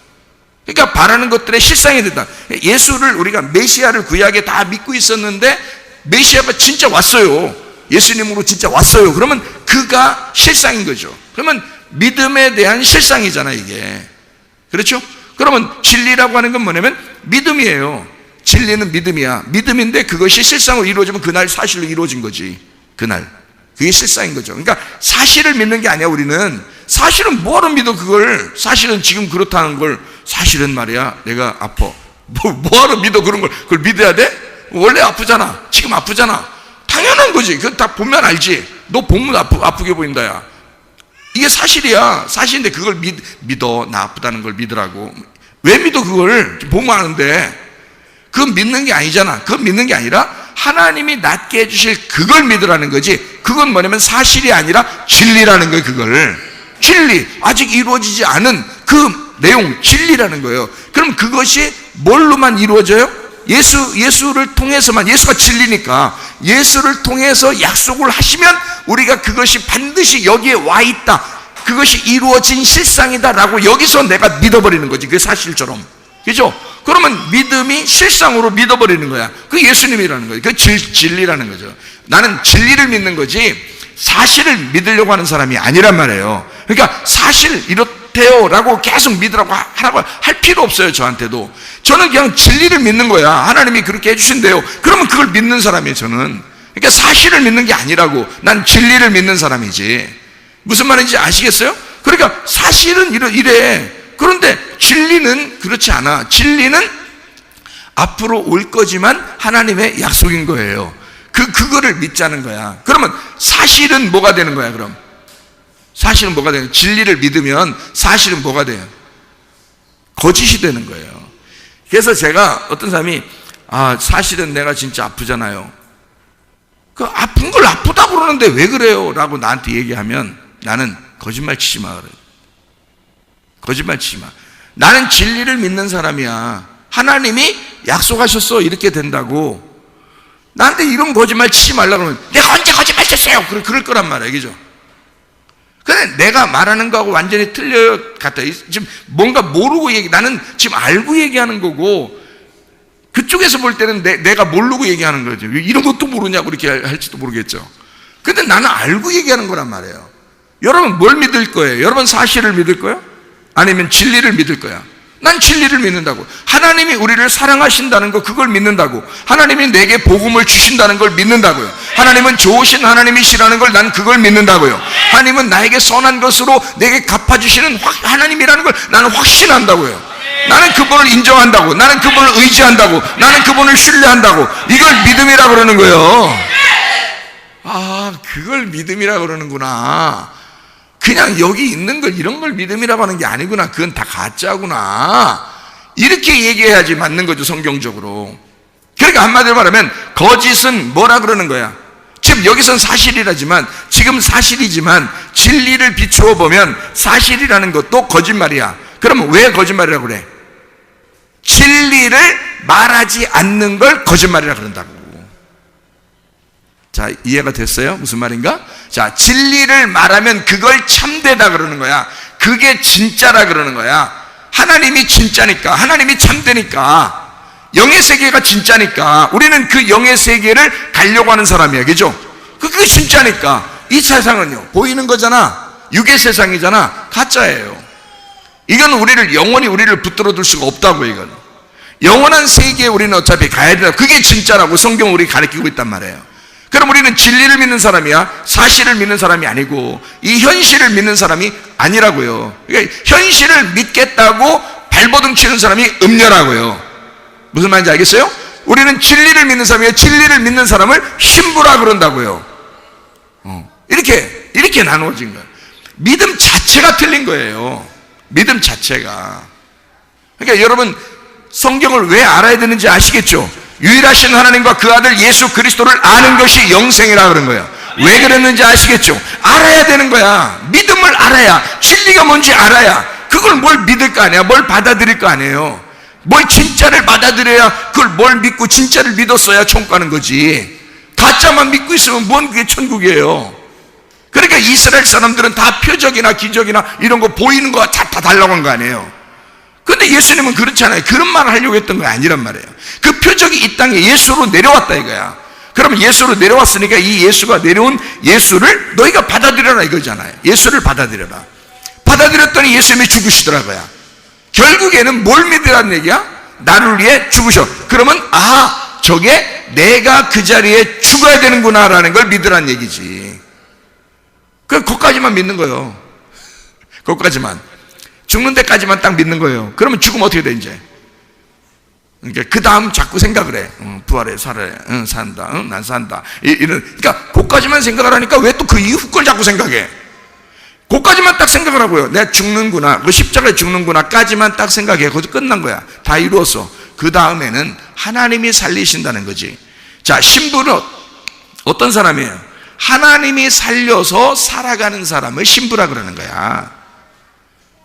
그러니까 바라는 것들의 실상이 된다. 예수를 우리가 메시아를 구약에 다 믿고 있었는데 메시아가 진짜 왔어요. 예수님으로 진짜 왔어요. 그러면 그가 실상인 거죠. 그러면 믿음에 대한 실상이잖아요, 이게. 그렇죠? 그러면 진리라고 하는 건 뭐냐면 믿음이에요. 진리는 믿음이야. 믿음인데 그것이 실상으로 이루어지면 그날 사실로 이루어진 거지. 그날. 그게 실상인 거죠. 그러니까 사실을 믿는 게 아니야, 우리는. 사실은 뭐하러 믿어, 그걸. 사실은 지금 그렇다는 걸. 사실은 말이야, 내가 아파. 뭐하러 믿어, 그런 걸. 그걸 믿어야 돼? 원래 아프잖아. 지금 아프잖아. 당연한 거지. 그건 다 보면 알지. 너 보면 아프게 보인다, 야. 이게 사실이야. 사실인데 그걸 믿어. 나 아프다는 걸 믿으라고. 왜 믿어, 그걸? 보면 아는데. 그건 믿는 게 아니잖아. 그건 믿는 게 아니라 하나님이 낫게 해주실 그걸 믿으라는 거지. 그건 뭐냐면 사실이 아니라 진리라는 거예요, 그걸. 진리. 아직 이루어지지 않은 그 내용, 진리라는 거예요. 그럼 그것이 뭘로만 이루어져요? 예수를 통해서만. 예수가 진리니까 예수를 통해서 약속을 하시면 우리가 그것이 반드시 여기에 와 있다, 그것이 이루어진 실상이다라고 여기서 내가 믿어버리는 거지, 그 사실처럼. 그죠? 그러면 믿음이 실상으로 믿어버리는 거야. 그게 예수님이라는 거예요. 그게 진리라는 거죠. 나는 진리를 믿는 거지 사실을 믿으려고 하는 사람이 아니란 말이에요. 그러니까 사실 이렇대요 라고 계속 믿으라고 하라고 할 필요 없어요, 저한테도. 저는 그냥 진리를 믿는 거야. 하나님이 그렇게 해주신대요. 그러면 그걸 믿는 사람이에요, 저는. 그러니까 사실을 믿는 게 아니라고. 난 진리를 믿는 사람이지. 무슨 말인지 아시겠어요? 그러니까 사실은 이래. 그런데 진리는 그렇지 않아. 진리는 앞으로 올 거지만 하나님의 약속인 거예요. 그거를 믿자는 거야. 그러면 사실은 뭐가 되는 거야, 그럼? 사실은 뭐가 되는 거야? 진리를 믿으면 사실은 뭐가 돼요? 거짓이 되는 거예요. 그래서 제가 어떤 사람이 사실은 내가 진짜 아프잖아요. 그 아픈 걸 아프다고 그러는데 왜 그래요? 라고 나한테 얘기하면 나는 거짓말 치지 마, 그래. 거짓말 치지 마. 나는 진리를 믿는 사람이야. 하나님이 약속하셨어, 이렇게 된다고. 나한테 이런 거짓말 치지 말라 그러면 내가 언제 거짓말 쳤어요? 그럴 거란 말이야, 그죠? 근데 내가 말하는 거하고 완전히 틀려 같아. 지금 뭔가 모르고 나는 지금 알고 얘기하는 거고, 그쪽에서 볼 때는 내가 모르고 얘기하는 거죠. 이런 것도 모르냐고 이렇게 할지도 모르겠죠. 근데 나는 알고 얘기하는 거란 말이에요. 여러분 뭘 믿을 거예요? 여러분 사실을 믿을 거예요? 아니면 진리를 믿을 거야? 난 진리를 믿는다고. 하나님이 우리를 사랑하신다는 거, 그걸 믿는다고. 하나님이 내게 복음을 주신다는 걸 믿는다고요. 하나님은 좋으신 하나님이시라는 걸 난 그걸 믿는다고요. 하나님은 나에게 선한 것으로 내게 갚아주시는 하나님이라는 걸 나는 확신한다고요. 나는 그분을 인정한다고. 나는 그분을 의지한다고. 나는 그분을 신뢰한다고. 이걸 믿음이라고 그러는 거예요. 그걸 믿음이라고 그러는구나. 그냥 여기 있는 걸, 이런 걸 믿음이라고 하는 게 아니구나. 그건 다 가짜구나. 이렇게 얘기해야지 맞는 거죠, 성경적으로. 그러니까 한마디로 말하면 거짓은 뭐라 그러는 거야? 지금 여기선 사실이라지만, 지금 사실이지만 진리를 비추어 보면 사실이라는 것도 거짓말이야. 그러면 왜 거짓말이라고 그래? 진리를 말하지 않는 걸 거짓말이라 그런다고. 자, 이해가 됐어요? 무슨 말인가? 자, 진리를 말하면 그걸 참되다 그러는 거야. 그게 진짜라 그러는 거야. 하나님이 진짜니까, 하나님이 참되니까, 영의 세계가 진짜니까 우리는 그 영의 세계를 가려고 하는 사람이야. 그죠? 그게 진짜니까. 이 세상은요, 보이는 거잖아. 육의 세상이잖아. 가짜예요. 이건 영원히 우리를 붙들어 둘 수가 없다고. 이건 영원한 세계에 우리는 어차피 가야 된다. 그게 진짜라고 성경은 우리 가르치고 있단 말이에요. 그럼 우리는 진리를 믿는 사람이야, 사실을 믿는 사람이 아니고 이 현실을 믿는 사람이 아니라고요. 그러니까 현실을 믿겠다고 발버둥 치는 사람이 음녀라고요. 무슨 말인지 알겠어요? 우리는 진리를 믿는 사람이에요. 진리를 믿는 사람을 신부라 그런다고요. 이렇게 나누어진 거예요. 믿음 자체가 틀린 거예요. 믿음 자체가. 그러니까 여러분, 성경을 왜 알아야 되는지 아시겠죠? 유일하신 하나님과 그 아들 예수 그리스도를 아는 것이 영생이라 그런 거예요. 왜 그랬는지 아시겠죠? 알아야 되는 거야. 믿음을 알아야, 진리가 뭔지 알아야 그걸 뭘 믿을 거 아니야. 뭘 받아들일 거 아니에요. 뭘 진짜를 받아들여야, 그걸 뭘 믿고 진짜를 믿었어야 천국 가는 거지. 가짜만 믿고 있으면 뭔 그게 천국이에요. 그러니까 이스라엘 사람들은 다 표적이나 기적이나 이런 거 보이는 거 다 달라고 한 거 아니에요. 근데 예수님은 그렇잖아요. 그런 말을 하려고 했던 거 아니란 말이에요. 그 표적이 이 땅에 예수로 내려왔다 이거야. 그러면 예수로 내려왔으니까 이 예수가 내려온 예수를 너희가 받아들여라 이거잖아요. 예수를 받아들여라. 받아들였더니 예수님이 죽으시더라고요. 결국에는 뭘 믿으라는 얘기야? 나를 위해 죽으셔. 그러면 저게 내가 그 자리에 죽어야 되는구나 라는 걸 믿으라는 얘기지. 그것까지만 믿는 거예요. 그것까지만. 죽는 데까지만 딱 믿는 거예요. 그러면 죽으면 어떻게 돼 이제? 그러니까 그 다음 자꾸 생각을 해. 부활해, 살아야, 산다, 난 산다. 그러니까 그것까지만 생각을 하니까 왜 또 그 이후 걸 자꾸 생각해? 그것까지만 딱 생각을 하고요. 내가 죽는구나, 그 십자가에 죽는구나까지만 딱 생각해. 거기서 끝난 거야. 다 이루었어. 그 다음에는 하나님이 살리신다는 거지. 자, 신부는 어떤 사람이에요? 하나님이 살려서 살아가는 사람을 신부라 그러는 거야.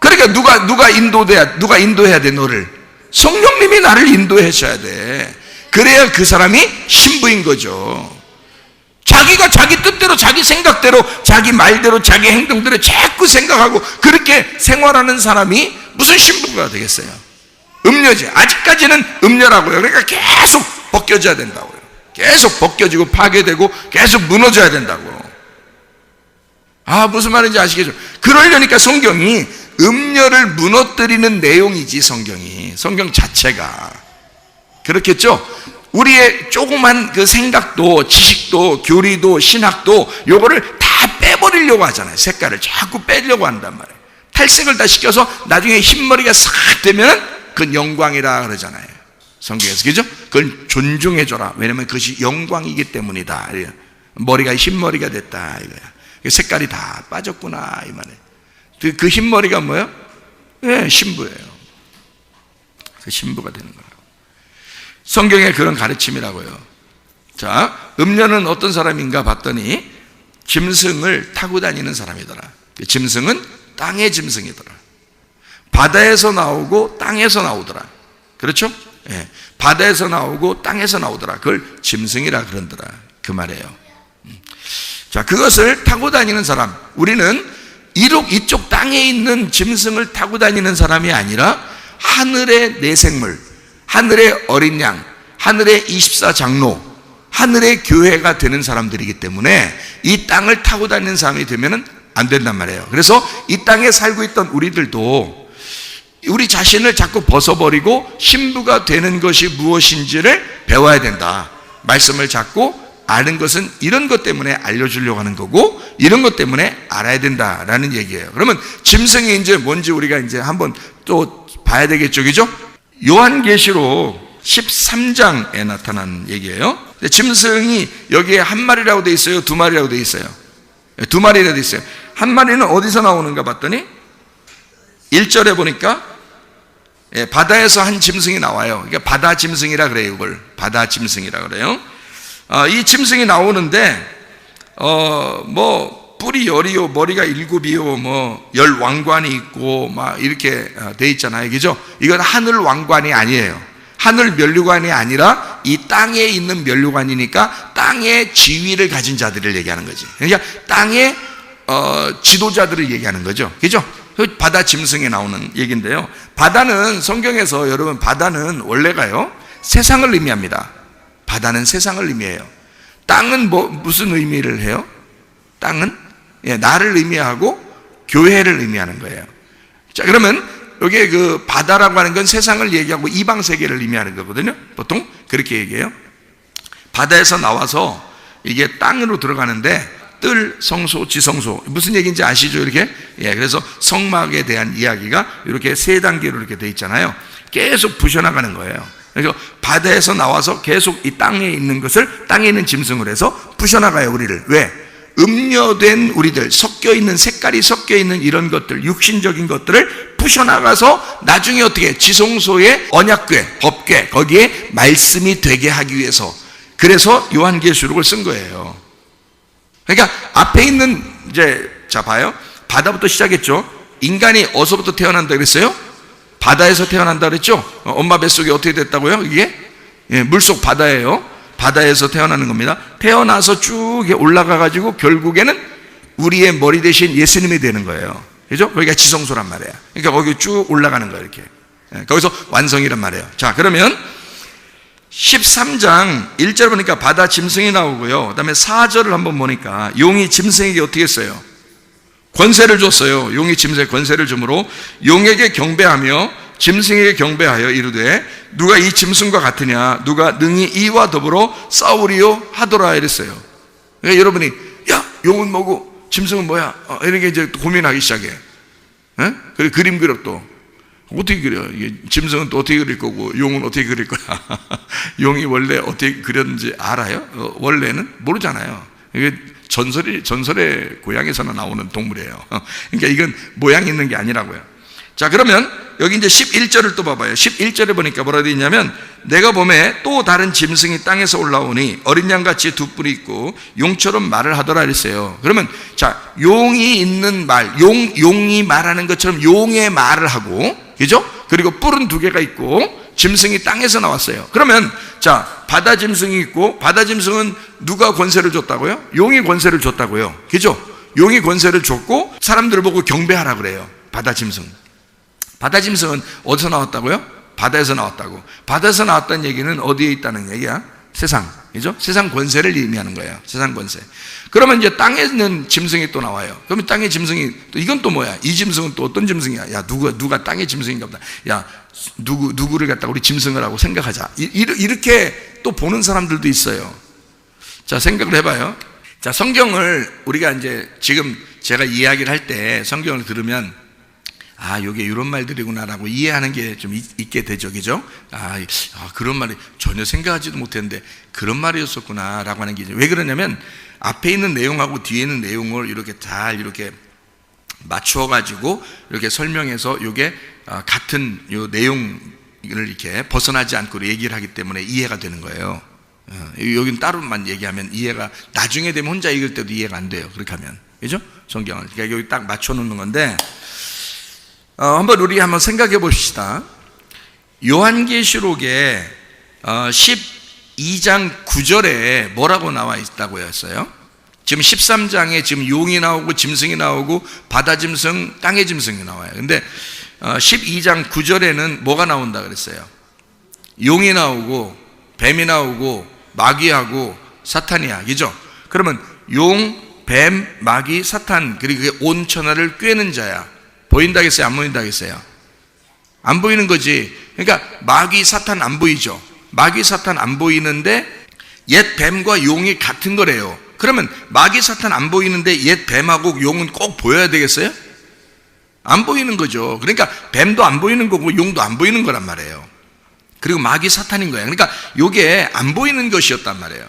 그러니까 누가 인도해야 돼, 너를? 성령님이 나를 인도하셔야 돼. 그래야 그 사람이 신부인 거죠. 자기가 자기 뜻대로, 자기 생각대로, 자기 말대로, 자기 행동대로 자꾸 생각하고 그렇게 생활하는 사람이 무슨 신부가 되겠어요? 음녀지. 아직까지는 음녀라고요. 그러니까 계속 벗겨져야 된다고요. 계속 벗겨지고 파괴되고 계속 무너져야 된다고. 무슨 말인지 아시겠죠? 그러려니까 성경이 음녀를 무너뜨리는 내용이지. 성경 자체가 그렇겠죠? 우리의 조그만 그 생각도, 지식도, 교리도, 신학도 요거를 다 빼버리려고 하잖아요. 색깔을 자꾸 빼려고 한단 말이에요. 탈색을 다 시켜서 나중에 흰머리가 싹 되면은 그건 영광이라 그러잖아요. 성경에서. 그죠? 그걸 존중해줘라. 왜냐면 그것이 영광이기 때문이다. 머리가 흰머리가 됐다 이거야. 색깔이 다 빠졌구나 이 말이에요. 그 흰머리가 뭐예요? 네, 신부예요. 그 신부가 되는 거라고. 성경의 그런 가르침이라고요. 자, 음녀는 어떤 사람인가 봤더니 짐승을 타고 다니는 사람이더라. 짐승은 땅의 짐승이더라. 바다에서 나오고 땅에서 나오더라. 그렇죠? 예, 바다에서 나오고 땅에서 나오더라. 그걸 짐승이라 그러더라. 그 말이에요. 자, 그것을 타고 다니는 사람. 우리는 이쪽 땅에 있는 짐승을 타고 다니는 사람이 아니라 하늘의 내생물, 하늘의 어린 양, 하늘의 24장로, 하늘의 교회가 되는 사람들이기 때문에 이 땅을 타고 다니는 사람이 되면 안 된단 말이에요. 그래서 이 땅에 살고 있던 우리들도 우리 자신을 자꾸 벗어버리고 신부가 되는 것이 무엇인지를 배워야 된다. 말씀을 자꾸 아는 것은 이런 것 때문에 알려주려고 하는 거고 이런 것 때문에 알아야 된다라는 얘기예요. 그러면 짐승이 이제 뭔지 우리가 이제 한번 또 봐야 되겠죠, 그죠? 요한계시록 13장에 나타난 얘기예요. 짐승이 여기에 한 마리라고 돼 있어요, 두 마리라고 돼 있어요? 두 마리라고 돼 있어요. 한 마리는 어디서 나오는가 봤더니 1절에 보니까 바다에서 한 짐승이 나와요. 그러니까 바다 짐승이라 그래요. 이걸 바다 짐승이라 그래요. 이 짐승이 나오는데 뭐 뿔이 10이요, 머리가 7이요, 뭐 10왕관이 있고 막 이렇게 돼 있잖아요. 그죠? 이건 하늘 왕관이 아니에요. 하늘 면류관이 아니라 이 땅에 있는 면류관이니까 땅의 지위를 가진 자들을 얘기하는 거지. 그러니까 땅의 지도자들을 얘기하는 거죠. 그죠? 바다 짐승에 나오는 얘기인데요. 바다는 성경에서 여러분 바다는 원래가요 세상을 의미합니다. 바다는 세상을 의미해요. 땅은 무슨 의미를 해요? 땅은 나를 의미하고 교회를 의미하는 거예요. 자, 그러면 여기 그 바다라고 하는 건 세상을 얘기하고 이방 세계를 의미하는 거거든요. 보통 그렇게 얘기해요. 바다에서 나와서 이게 땅으로 들어가는데 뜰, 성소, 지성소 무슨 얘기인지 아시죠? 이렇게 그래서 성막에 대한 이야기가 이렇게 세 단계로 이렇게 돼 있잖아요. 계속 부셔나가는 거예요. 그래서 바다에서 나와서 계속 이 땅에 있는 것을 땅에 있는 짐승을 해서 부셔나가요. 우리를 왜? 음녀된 우리들, 섞여있는 색깔이 섞여있는 이런 것들, 육신적인 것들을 부셔나가서 나중에 어떻게 지성소의 언약궤, 법궤 거기에 말씀이 되게 하기 위해서, 그래서 요한계시록을 쓴 거예요. 그러니까 앞에 있는 자 봐요. 바다부터 시작했죠. 인간이 어디서부터 태어난다 그랬어요? 바다에서 태어난다 그랬죠. 엄마 뱃속에 어떻게 됐다고요? 이게 물속 바다예요. 바다에서 태어나는 겁니다. 태어나서 쭉 올라가 가지고 결국에는 우리의 머리 대신 예수님이 되는 거예요. 그죠? 거기가 지성소란 말이에요. 그러니까 거기 쭉 올라가는 거예요. 이렇게 거기서 완성이란 말이에요. 자, 그러면 13장 1절 보니까 바다 짐승이 나오고요. 그 다음에 4절을 한번 보니까 용이 짐승에게 어떻게 했어요? 권세를 줬어요. 용이 짐승에게 권세를 주므로 용에게 경배하며 짐승에게 경배하여 이르되 누가 이 짐승과 같으냐, 누가 능히 이와 더불어 싸우리요 하더라 이랬어요. 그러니까 여러분이 야 용은 뭐고 짐승은 뭐야 이렇게 이제 고민하기 시작해. 그리고 그림 그려 또 어떻게 그려? 이게 짐승은 또 어떻게 그릴 거고 용은 어떻게 그릴 거야? 용이 원래 어떻게 그렸는지 알아요? 원래는 모르잖아요. 이게 전설의 고향에서나 나오는 동물이에요. 그러니까 이건 모양 있는 게 아니라고요. 자, 그러면 여기 이제 11절을 또 봐봐요. 11절에 보니까 뭐라 되어 있냐면 내가 보매 또 다른 짐승이 땅에서 올라오니 어린 양같이 두 뿔이 있고 용처럼 말을 하더라 이랬어요. 그러면 자, 용이 있는 말, 용이 말하는 것처럼 용의 말을 하고, 그죠? 그리고 뿔은 두 개가 있고 짐승이 땅에서 나왔어요. 그러면 자, 바다 짐승이 있고 바다 짐승은 누가 권세를 줬다고요? 용이 권세를 줬다고요. 그죠? 용이 권세를 줬고 사람들을 보고 경배하라 그래요. 바다 짐승. 바다 짐승은 어디서 나왔다고요? 바다에서 나왔다고. 바다에서 나왔다는 얘기는 어디에 있다는 얘기야? 세상. 그죠? 세상 권세를 의미하는 거예요. 세상 권세. 그러면 이제 땅에 있는 짐승이 또 나와요. 그러면 땅의 짐승이 또 이건 또 뭐야? 이 짐승은 또 어떤 짐승이야? 야, 누가 땅의 짐승인가 보다. 야, 누구를 갖다가 우리 짐승을 하고 생각하자. 이렇게 또 보는 사람들도 있어요. 자, 생각을 해봐요. 자, 성경을 우리가 이제 지금 제가 이야기를 할 때 성경을 들으면 아, 요게 이런 말들이구나라고 이해하는 게 좀 있게 되죠. 그죠? 그런 말이 전혀 생각하지도 못했는데 그런 말이었었구나라고 하는 게 왜 그러냐면 앞에 있는 내용하고 뒤에 있는 내용을 이렇게 잘 이렇게 맞추어 가지고 이렇게 설명해서 요게 같은 요 내용을 이렇게 벗어나지 않고 얘기를 하기 때문에 이해가 되는 거예요. 여기는 따로만 얘기하면 이해가 나중에 되면 혼자 읽을 때도 이해가 안 돼요. 그렇게 하면. 그죠? 성경을. 그러니까 여기 딱 맞춰 놓는 건데 한번 우리 한번 생각해 봅시다. 요한계시록에 12장 9절에 뭐라고 나와 있다고 했어요? 지금 13장에 지금 용이 나오고 짐승이 나오고 바다 짐승, 땅의 짐승이 나와요. 근데 12장 9절에는 뭐가 나온다 그랬어요? 용이 나오고 뱀이 나오고 마귀하고 사탄이야. 그죠? 그러면 용, 뱀, 마귀, 사탄, 그리고 그게 온 천하를 꿰는 자야. 보인다겠어요? 안 보인다겠어요? 안 보이는 거지. 그러니까 마귀, 사탄 안 보이죠. 마귀, 사탄 안 보이는데 옛 뱀과 용이 같은 거래요. 그러면 마귀, 사탄 안 보이는데 옛 뱀하고 용은 꼭 보여야 되겠어요? 안 보이는 거죠. 그러니까 뱀도 안 보이는 거고 용도 안 보이는 거란 말이에요. 그리고 마귀, 사탄인 거예요. 그러니까 이게 안 보이는 것이었단 말이에요.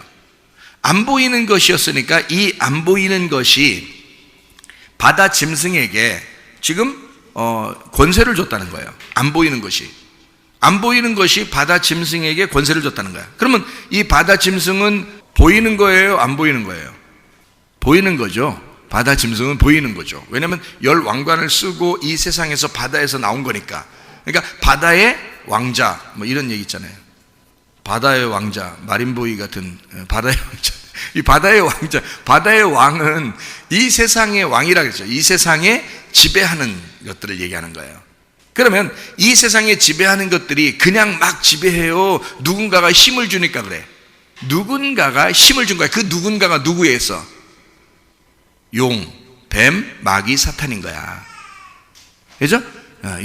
안 보이는 것이었으니까 이 안 보이는 것이 바다 짐승에게 지금 권세를 줬다는 거예요. 안 보이는 것이 바다 짐승에게 권세를 줬다는 거야. 그러면 이 바다 짐승은 보이는 거예요? 안 보이는 거예요? 보이는 거죠. 바다 짐승은 보이는 거죠. 왜냐하면 열 왕관을 쓰고 이 세상에서 바다에서 나온 거니까. 그러니까 바다의 왕자 뭐 이런 얘기 있잖아요. 바다의 왕자, 마린보이 같은 바다의 왕자. 이 바다의 왕자, 바다의 왕은 이 세상의 왕이라 그랬죠. 이 세상에 지배하는 것들을 얘기하는 거예요. 그러면 이 세상에 지배하는 것들이 그냥 막 지배해요? 누군가가 힘을 주니까 그래? 누군가가 힘을 준 거야. 그 누군가가 누구에 있어? 용, 뱀, 마귀, 사탄인 거야. 그죠?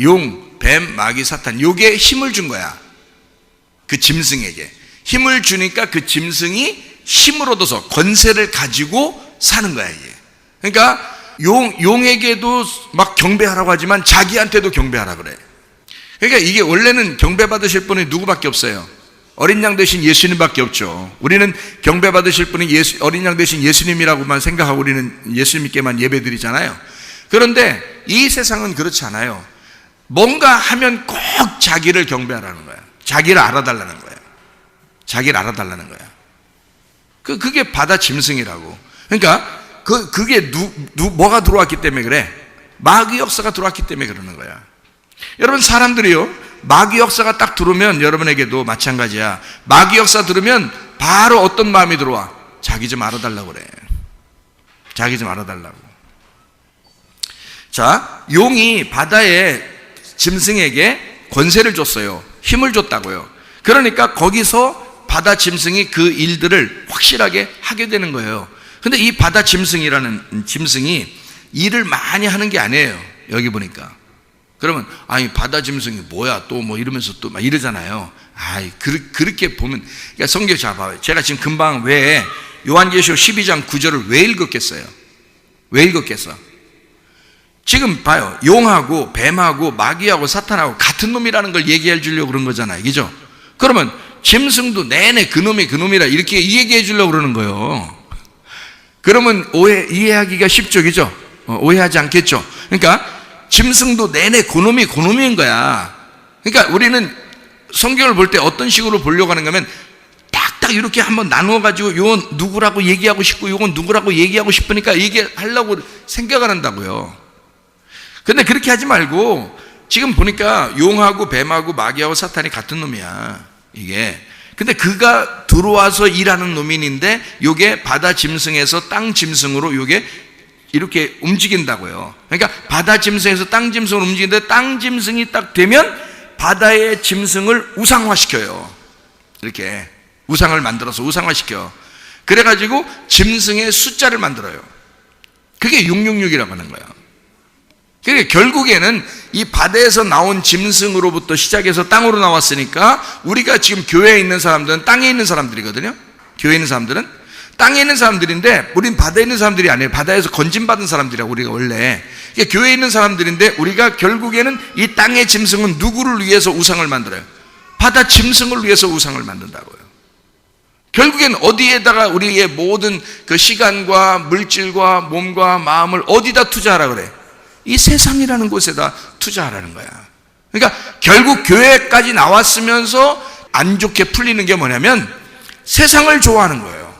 용, 뱀, 마귀, 사탄. 요게 힘을 준 거야. 그 짐승에게. 힘을 주니까 그 짐승이 힘을 얻어서 권세를 가지고 사는 거야, 이게. 그러니까 용에게도 막 경배하라고 하지만 자기한테도 경배하라 그래. 그러니까 이게 원래는 경배받으실 분이 누구밖에 없어요? 어린 양 대신 예수님밖에 없죠. 우리는 경배받으실 분이 어린 양 대신 예수님이라고만 생각하고 우리는 예수님께만 예배드리잖아요. 그런데 이 세상은 그렇지 않아요. 뭔가 하면 꼭 자기를 경배하라는 거야. 자기를 알아달라는 거야. 자기를 알아달라는 거야. 그게 바다 짐승이라고. 그러니까 그게 뭐가 들어왔기 때문에 그래? 마귀 역사가 들어왔기 때문에 그러는 거야. 여러분, 사람들이요, 마귀 역사가 딱 들어오면 여러분에게도 마찬가지야. 마귀 역사 들으면 바로 어떤 마음이 들어와? 자기 좀 알아달라고 그래. 자기 좀 알아달라고. 자, 용이 바다의 짐승에게 권세를 줬어요. 힘을 줬다고요. 그러니까 거기서 바다 짐승이 그 일들을 확실하게 하게 되는 거예요. 근데 이 바다 짐승이라는 짐승이 일을 많이 하는 게 아니에요. 여기 보니까. 그러면 아니 바다 짐승이 뭐야 또 뭐 이러면서 또 막 이러잖아요. 그렇게 보면, 그러니까 성경 잘 봐요. 제가 지금 금방 왜 요한계시록 12장 9절을 왜 읽었겠어요? 왜 읽었겠어? 지금 봐요. 용하고 뱀하고 마귀하고 사탄하고 같은 놈이라는 걸 얘기해 주려고 그런 거잖아요. 그죠? 그러면 짐승도 내내 그놈이라 이렇게 얘기해 주려고 그러는 거예요. 그러면 이해하기가 쉽죠. 그죠? 오해하지 않겠죠? 그러니까 짐승도 내내 그놈인 거야. 그러니까 우리는 성경을 볼 때 어떤 식으로 보려고 하는가 하면 딱딱 이렇게 한번 나누어가지고 요건 누구라고 얘기하고 싶고 요건 누구라고 얘기하고 싶으니까 얘기하려고 생각을 한다고요. 근데 그렇게 하지 말고 지금 보니까 용하고 뱀하고 마귀하고 사탄이 같은 놈이야. 이게. 근데 그가 들어와서 일하는 놈인데 요게 바다 짐승에서 땅 짐승으로 요게 이렇게 움직인다고요. 그러니까 바다 짐승에서 땅 짐승으로 움직이는데 땅 짐승이 딱 되면 바다의 짐승을 우상화시켜요. 이렇게 우상을 만들어서 우상화시켜. 그래가지고 짐승의 숫자를 만들어요. 그게 666이라고 하는 거예요. 그러니까 결국에는 이 바다에서 나온 짐승으로부터 시작해서 땅으로 나왔으니까 우리가 지금 교회에 있는 사람들은 땅에 있는 사람들이거든요. 교회에 있는 사람들은 땅에 있는 사람들인데 우린 바다에 있는 사람들이 아니에요. 바다에서 건진받은 사람들이라고 우리가 원래. 그러니까 교회에 있는 사람들인데 우리가 결국에는 이 땅의 짐승은 누구를 위해서 우상을 만들어요? 바다 짐승을 위해서 우상을 만든다고요. 결국엔 어디에다가 우리의 모든 그 시간과 물질과 몸과 마음을 어디다 투자하라 그래? 이 세상이라는 곳에다 투자하라는 거야. 그러니까 결국 교회까지 나왔으면서 안 좋게 풀리는 게 뭐냐면 세상을 좋아하는 거예요.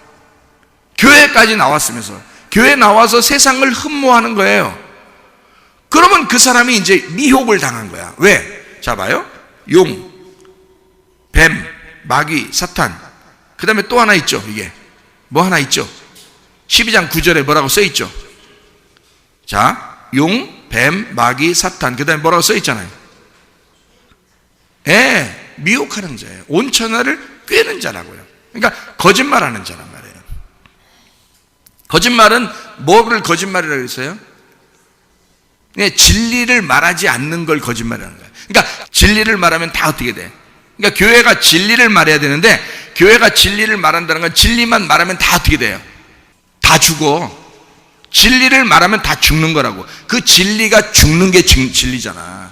교회까지 나왔으면서 교회 나와서 세상을 흠모하는 거예요. 그러면 그 사람이 이제 미혹을 당한 거야. 왜? 자 봐요. 용, 뱀, 마귀, 사탄. 그 다음에 또 하나 있죠. 이게 뭐 하나 있죠. 12장 9절에 뭐라고 써 있죠. 자, 용, 뱀, 마귀, 사탄. 그 다음에 뭐라고 써 있잖아요. 미혹하는 자예요. 온 천하를 꿰는 자라고요. 그러니까 거짓말하는 자란 말이에요. 거짓말은 뭐를 거짓말이라고 했어요? 진리를 말하지 않는 걸 거짓말이라는 거예요. 그러니까 진리를 말하면 다 어떻게 돼? 그러니까 교회가 진리를 말해야 되는데 교회가 진리를 말한다는 건 진리만 말하면 다 어떻게 돼요? 다 죽어. 진리를 말하면 다 죽는 거라고. 그 진리가 죽는 게 진리잖아.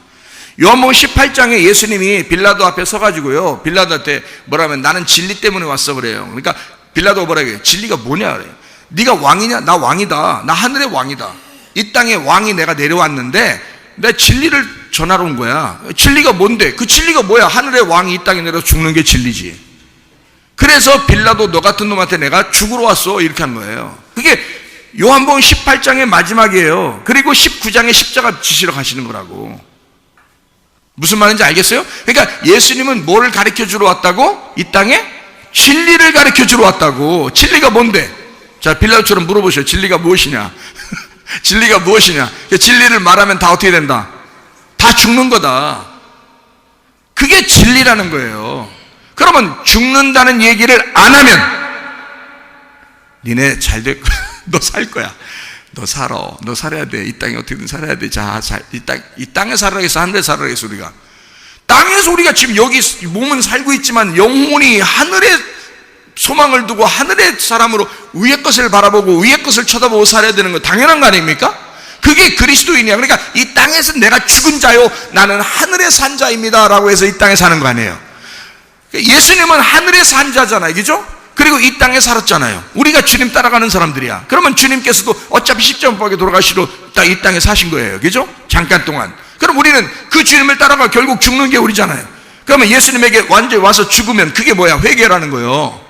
요한복음 18장에 예수님이 빌라도 앞에 서가지고요, 빌라도한테 뭐라면 나는 진리 때문에 왔어 그래요. 그러니까 빌라도가 뭐라 그래요? 진리가 뭐냐 그래요. 네가 왕이냐? 나 왕이다. 나 하늘의 왕이다. 이 땅에 왕이 내가 내려왔는데 내 진리를 전하러 온 거야. 진리가 뭔데? 그 진리가 뭐야? 하늘의 왕이 이 땅에 내려서 죽는 게 진리지. 그래서 빌라도 너 같은 놈한테 내가 죽으러 왔어 이렇게 한 거예요. 그게 요한복음 18장의 마지막이에요. 그리고 19장에 십자가 지시러 가시는 거라고. 무슨 말인지 알겠어요? 그러니까 예수님은 뭐를 가르쳐 주러 왔다고? 이 땅에 진리를 가르쳐 주러 왔다고. 진리가 뭔데? 자, 빌라도처럼 물어보셔요. 진리가 무엇이냐? 진리가 무엇이냐? 진리를 말하면 다 어떻게 된다? 다 죽는 거다. 그게 진리라는 거예요. 그러면 죽는다는 얘기를 안 하면 니네 잘 될 거야. 너 살 거야. 너 살아. 너 살아야 돼. 이 땅에 어떻게든 살아야 돼. 자, 이 땅에 살아야겠어. 하늘에 살아야겠어. 우리가 땅에서 우리가 지금 여기 몸은 살고 있지만 영혼이 하늘에 소망을 두고 하늘의 사람으로 위의 것을 바라보고 위의 것을 쳐다보고 살아야 되는 거 당연한 거 아닙니까? 그게 그리스도인이야. 그러니까 이 땅에서 내가 죽은 자요 나는 하늘에 산 자입니다 라고 해서 이 땅에 사는 거 아니에요. 예수님은 하늘에 산 자잖아요. 그죠? 그리고 이 땅에 살았잖아요. 우리가 주님 따라가는 사람들이야. 그러면 주님께서도 어차피 십자가에 돌아가시러 이 땅에 사신 거예요. 그죠? 잠깐 동안. 그럼 우리는 그 주님을 따라가 결국 죽는 게 우리잖아요. 그러면 예수님에게 완전히 와서 죽으면 그게 뭐야? 회개라는 거예요.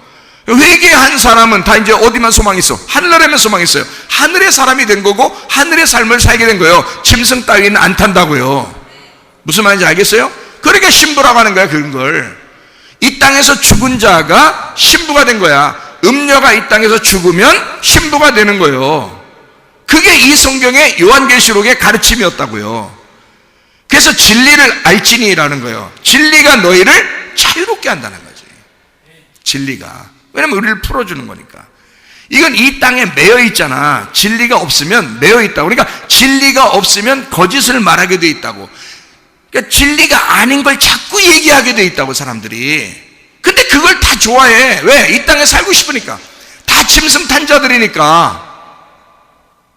회개한 사람은 다 이제 어디만 소망이 있어? 하늘에만 소망이 있어요. 하늘의 사람이 된 거고 하늘의 삶을 살게 된 거예요. 짐승 따위는 안 탄다고요. 무슨 말인지 알겠어요? 그러니까 신부라고 하는 거야. 그런 걸. 이 땅에서 죽은 자가 신부가 된 거야. 음녀가 이 땅에서 죽으면 신부가 되는 거예요. 그게 이 성경의 요한계시록의 가르침이었다고요. 그래서 진리를 알지니라는 거예요. 진리가 너희를 자유롭게 한다는 거지. 진리가. 왜냐면 우리를 풀어주는 거니까. 이건 이 땅에 매여 있잖아. 진리가 없으면 매여 있다고. 그러니까 진리가 없으면 거짓을 말하게 돼 있다고. 그러니까 진리가 아닌 걸 자꾸 얘기하게 돼 있다고, 사람들이. 근데 그걸 다 좋아해. 왜? 이 땅에 살고 싶으니까. 다 짐승 탄 자들이니까.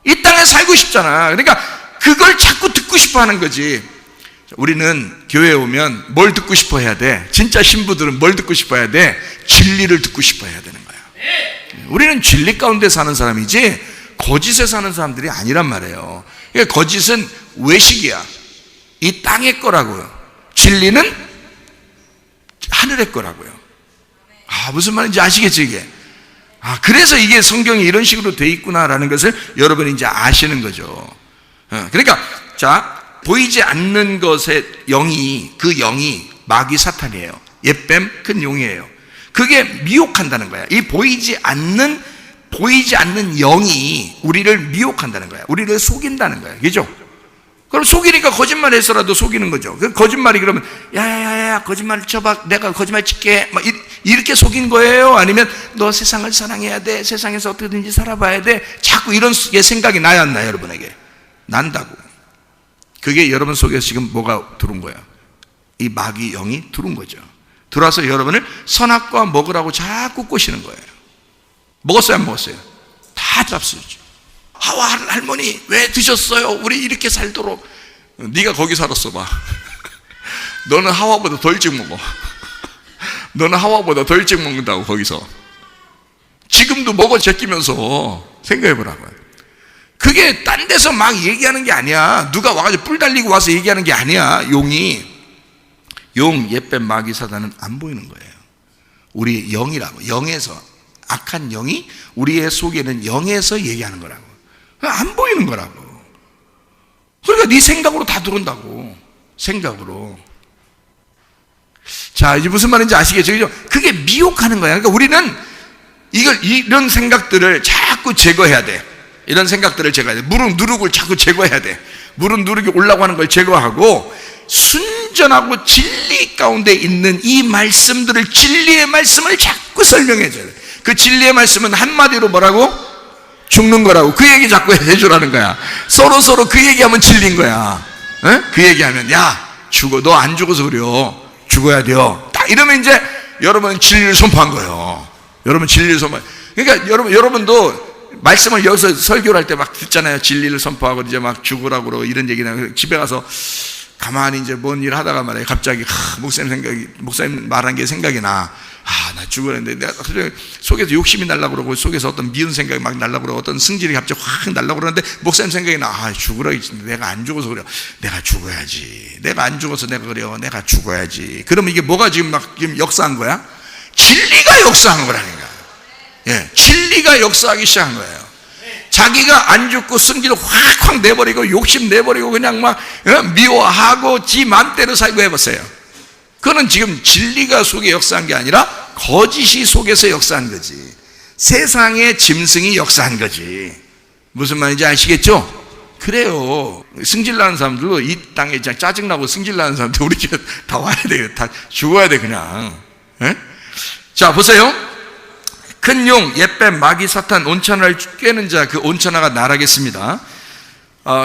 이 땅에 살고 싶잖아. 그러니까 그걸 자꾸 듣고 싶어 하는 거지. 우리는 교회에 오면 뭘 듣고 싶어 해야 돼? 진짜 신부들은 뭘 듣고 싶어 해야 돼? 진리를 듣고 싶어 해야 되는 거야. 우리는 진리 가운데 사는 사람이지 거짓에 사는 사람들이 아니란 말이에요. 그러니까 거짓은 외식이야. 이 땅의 거라고요. 진리는 하늘의 거라고요. 무슨 말인지 아시겠죠, 이게? 그래서 이게 성경이 이런 식으로 돼 있구나라는 것을 여러분이 이제 아시는 거죠. 그러니까, 자, 보이지 않는 것의 영이, 그 영이 마귀 사탄이에요. 옛뱀 큰 용이에요. 그게 미혹한다는 거야. 이 보이지 않는 영이 우리를 미혹한다는 거야. 우리를 속인다는 거야. 그죠? 그럼 속이니까 거짓말 해서라도 속이는 거죠. 그 거짓말이 그러면, 야야야야, 거짓말 쳐봐. 내가 거짓말 칠게. 막 이렇게 속인 거예요? 아니면 너 세상을 사랑해야 돼. 세상에서 어떻게든지 살아봐야 돼. 자꾸 이런 생각이 나야 안 나요, 여러분에게? 난다고. 그게 여러분 속에 지금 뭐가 들어온 거예요? 이 마귀 영이 들어온 거죠. 들어와서 여러분을 선악과 먹으라고 자꾸 꼬시는 거예요. 먹었어요, 안 먹었어요? 다 잡수죠. 하와 할머니 왜 드셨어요? 우리 이렇게 살도록. 네가 거기 살았어 봐. 너는 하와보다 더 일찍 먹어. 너는 하와보다 더 일찍 먹는다고. 거기서 지금도 먹어 제끼면서 생각해보라고요. 그게 딴 데서 막 얘기하는 게 아니야. 누가 와가지고 뿔 달리고 와서 얘기하는 게 아니야. 용, 옛뱀, 마귀, 사단은 안 보이는 거예요. 우리 영이라고. 영에서, 악한 영이 우리의 속에는 영에서 얘기하는 거라고. 안 보이는 거라고. 그러니까 네 생각으로 다 들어온다고. 생각으로. 자, 이제 무슨 말인지 아시겠죠? 그죠? 그게 미혹하는 거야. 그러니까 우리는 이런 생각들을 자꾸 제거해야 돼. 이런 생각들을 제거해야 돼. 무릎 누룩을 자꾸 제거해야 돼. 무릎 누룩이 올라고 하는 걸 제거하고 순전하고 진리 가운데 있는 이 말씀들을, 진리의 말씀을 자꾸 설명해 줘야 돼. 그 진리의 말씀은 한마디로 뭐라고? 죽는 거라고. 그 얘기 자꾸 해주라는 거야. 서로 그 얘기하면 진리인 거야. 에? 그 얘기하면 야 죽어. 너 안 죽어서 그래요. 죽어야 돼요. 딱 이러면 이제 여러분은 진리를 선포한 거예요. 여러분 진리를 선포. 그러니까 여러분도 말씀을 여기서 설교를 할 때 막 듣잖아요. 진리를 선포하고 이제 막 죽으라고 그러고 이런 얘기나. 집에 가서 가만히 이제 뭔 일 하다가 말이에요. 갑자기 목사님 말한 게 생각이 나. 나 죽었는데 내가 속에서 욕심이 날라고 그러고 속에서 어떤 미운 생각이 막 날라고 그러고 어떤 승질이 갑자기 확 날라고 그러는데 목사님 생각이 나. 죽으라고 했는데 내가 안 죽어서 그래. 내가 죽어야지. 내가 안 죽어서 내가 그래요. 내가 죽어야지. 그러면 이게 뭐가 지금 역사한 거야? 진리가 역사한 거라니까. 예, 진리가 역사하기 시작한 거예요. 자기가 안 죽고 승질을 확확 내버리고 욕심 내버리고 그냥 막 미워하고 지 맘대로 살고 해보세요. 그거는 지금 진리가 속에 역사한 게 아니라 거짓이 속에서 역사한 거지. 세상의 짐승이 역사한 거지. 무슨 말인지 아시겠죠? 그래요. 승질나는 사람들도 이 땅에 짜증나고 승질나는 사람들 우리 집에 다 와야 돼요. 다 죽어야 돼 그냥. 에? 자 보세요. 큰 용, 옛뱀, 마귀, 사탄, 온천하를 꿰는 자, 그 온천하가 나라겠습니다.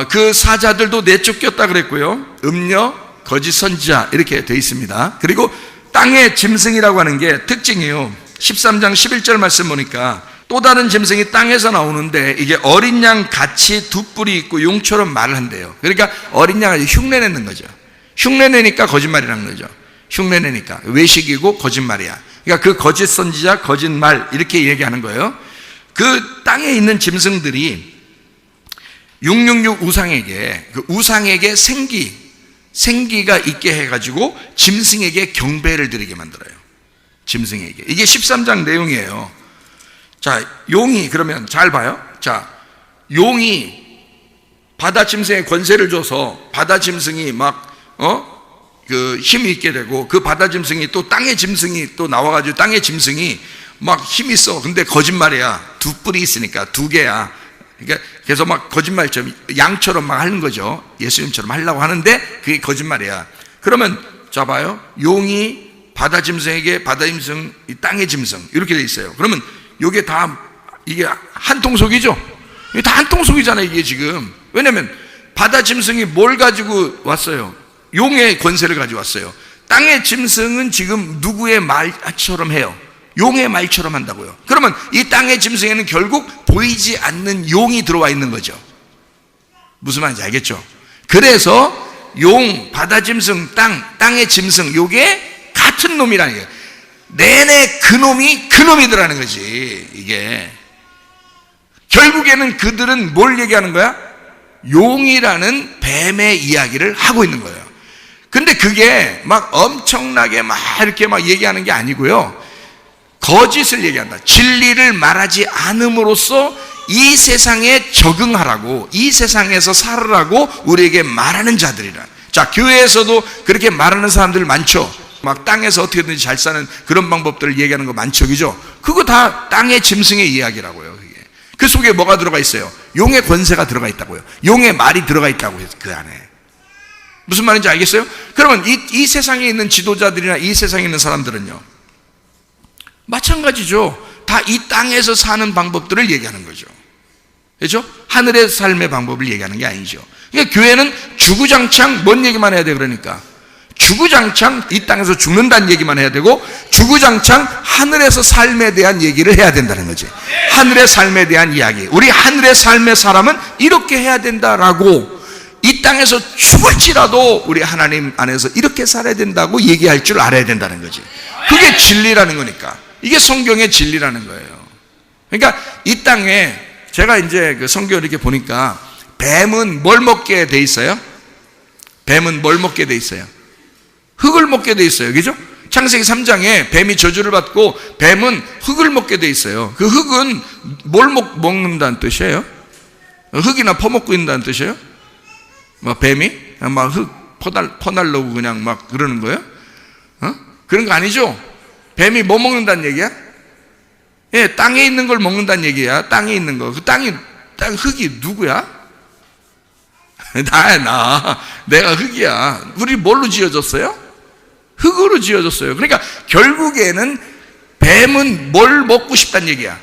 그 사자들도 내쫓겼다 그랬고요. 음녀, 거짓 선지자 이렇게 돼 있습니다. 그리고 땅의 짐승이라고 하는 게 특징이에요. 13장 11절 말씀 보니까 또 다른 짐승이 땅에서 나오는데 이게 어린 양 같이 두 뿔이 있고 용처럼 말을 한대요. 그러니까 어린 양을 흉내내는 거죠. 흉내내니까 거짓말이라는 거죠. 흉내내니까 외식이고 거짓말이야. 그러니까 그 거짓 선지자, 거짓말 이렇게 얘기하는 거예요. 그 땅에 있는 짐승들이 666 우상에게, 그 우상에게 생기가 있게 해가지고 짐승에게 경배를 드리게 만들어요. 짐승에게. 이게 13장 내용이에요. 자, 용이 그러면 잘 봐요. 자, 용이 바다 짐승에 권세를 줘서 바다 짐승이 막 그 힘이 있게 되고, 그 바다 짐승이 또 땅의 짐승이 또 나와가지고 땅의 짐승이 막 힘이 있어. 근데 거짓말이야. 두 뿔이 있으니까 두 개야. 그러니까 그래서 막 거짓말처럼 양처럼 막 하는 거죠. 예수님처럼 하려고 하는데 그게 거짓말이야. 그러면 자 봐요. 용이 바다 짐승에게 바다 짐승, 이 땅의 짐승 이렇게 돼 있어요. 그러면 이게 다 이게 한 통속이죠. 이게 다 한 통속이잖아요. 이게 지금. 왜냐면 바다 짐승이 뭘 가지고 왔어요? 용의 권세를 가지고 왔어요. 땅의 짐승은 지금 누구의 말처럼 해요? 용의 말처럼 한다고요. 그러면 이 땅의 짐승에는 결국 보이지 않는 용이 들어와 있는 거죠. 무슨 말인지 알겠죠? 그래서 용, 바다 짐승, 땅의 짐승 요게 같은 놈이라는 거예요. 내내 그 놈이더라는 거지. 이게 결국에는 그들은 뭘 얘기하는 거야? 용이라는 뱀의 이야기를 하고 있는 거예요. 근데 그게 막 엄청나게 막 이렇게 막 얘기하는 게 아니고요. 거짓을 얘기한다. 진리를 말하지 않음으로써 이 세상에 적응하라고, 이 세상에서 살으라고 우리에게 말하는 자들이라. 자, 교회에서도 그렇게 말하는 사람들 많죠. 막 땅에서 어떻게든지 잘 사는 그런 방법들을 얘기하는 거 많죠. 그죠? 그거 다 땅의 짐승의 이야기라고요. 그게. 그 속에 뭐가 들어가 있어요? 용의 권세가 들어가 있다고요. 용의 말이 들어가 있다고 해서 그 안에. 무슨 말인지 알겠어요? 그러면 이 세상에 있는 지도자들이나 이 세상에 있는 사람들은요, 마찬가지죠. 다 이 땅에서 사는 방법들을 얘기하는 거죠. 그렇죠? 하늘의 삶의 방법을 얘기하는 게 아니죠. 그러니까 교회는 주구장창 뭔 얘기만 해야 돼? 그러니까 주구장창 이 땅에서 죽는다는 얘기만 해야 되고, 주구장창 하늘에서 삶에 대한 얘기를 해야 된다는 거지. 하늘의 삶에 대한 이야기. 우리 하늘의 삶의 사람은 이렇게 해야 된다라고, 이 땅에서 죽을지라도 우리 하나님 안에서 이렇게 살아야 된다고 얘기할 줄 알아야 된다는 거지. 그게 진리라는 거니까. 이게 성경의 진리라는 거예요. 그러니까 이 땅에 제가 이제 그 성경을 이렇게 보니까 뱀은 뭘 먹게 돼 있어요? 뱀은 뭘 먹게 돼 있어요? 흙을 먹게 돼 있어요. 그죠? 창세기 3장에 뱀이 저주를 받고 뱀은 흙을 먹게 돼 있어요. 그 흙은 뭘 먹는다는 뜻이에요? 흙이나 퍼먹고 있는다는 뜻이에요? 뭐 뱀이 막 흙 퍼날려고 그냥 막 그러는 거예요? 그런 거 아니죠? 뱀이 뭐 먹는다는 얘기야? 예, 땅에 있는 걸 먹는다는 얘기야. 땅에 있는 거. 그 땅 흙이 누구야? 나야. 내가 흙이야. 우리 뭘로 지어졌어요? 흙으로 지어졌어요. 그러니까 결국에는 뱀은 뭘 먹고 싶다는 얘기야?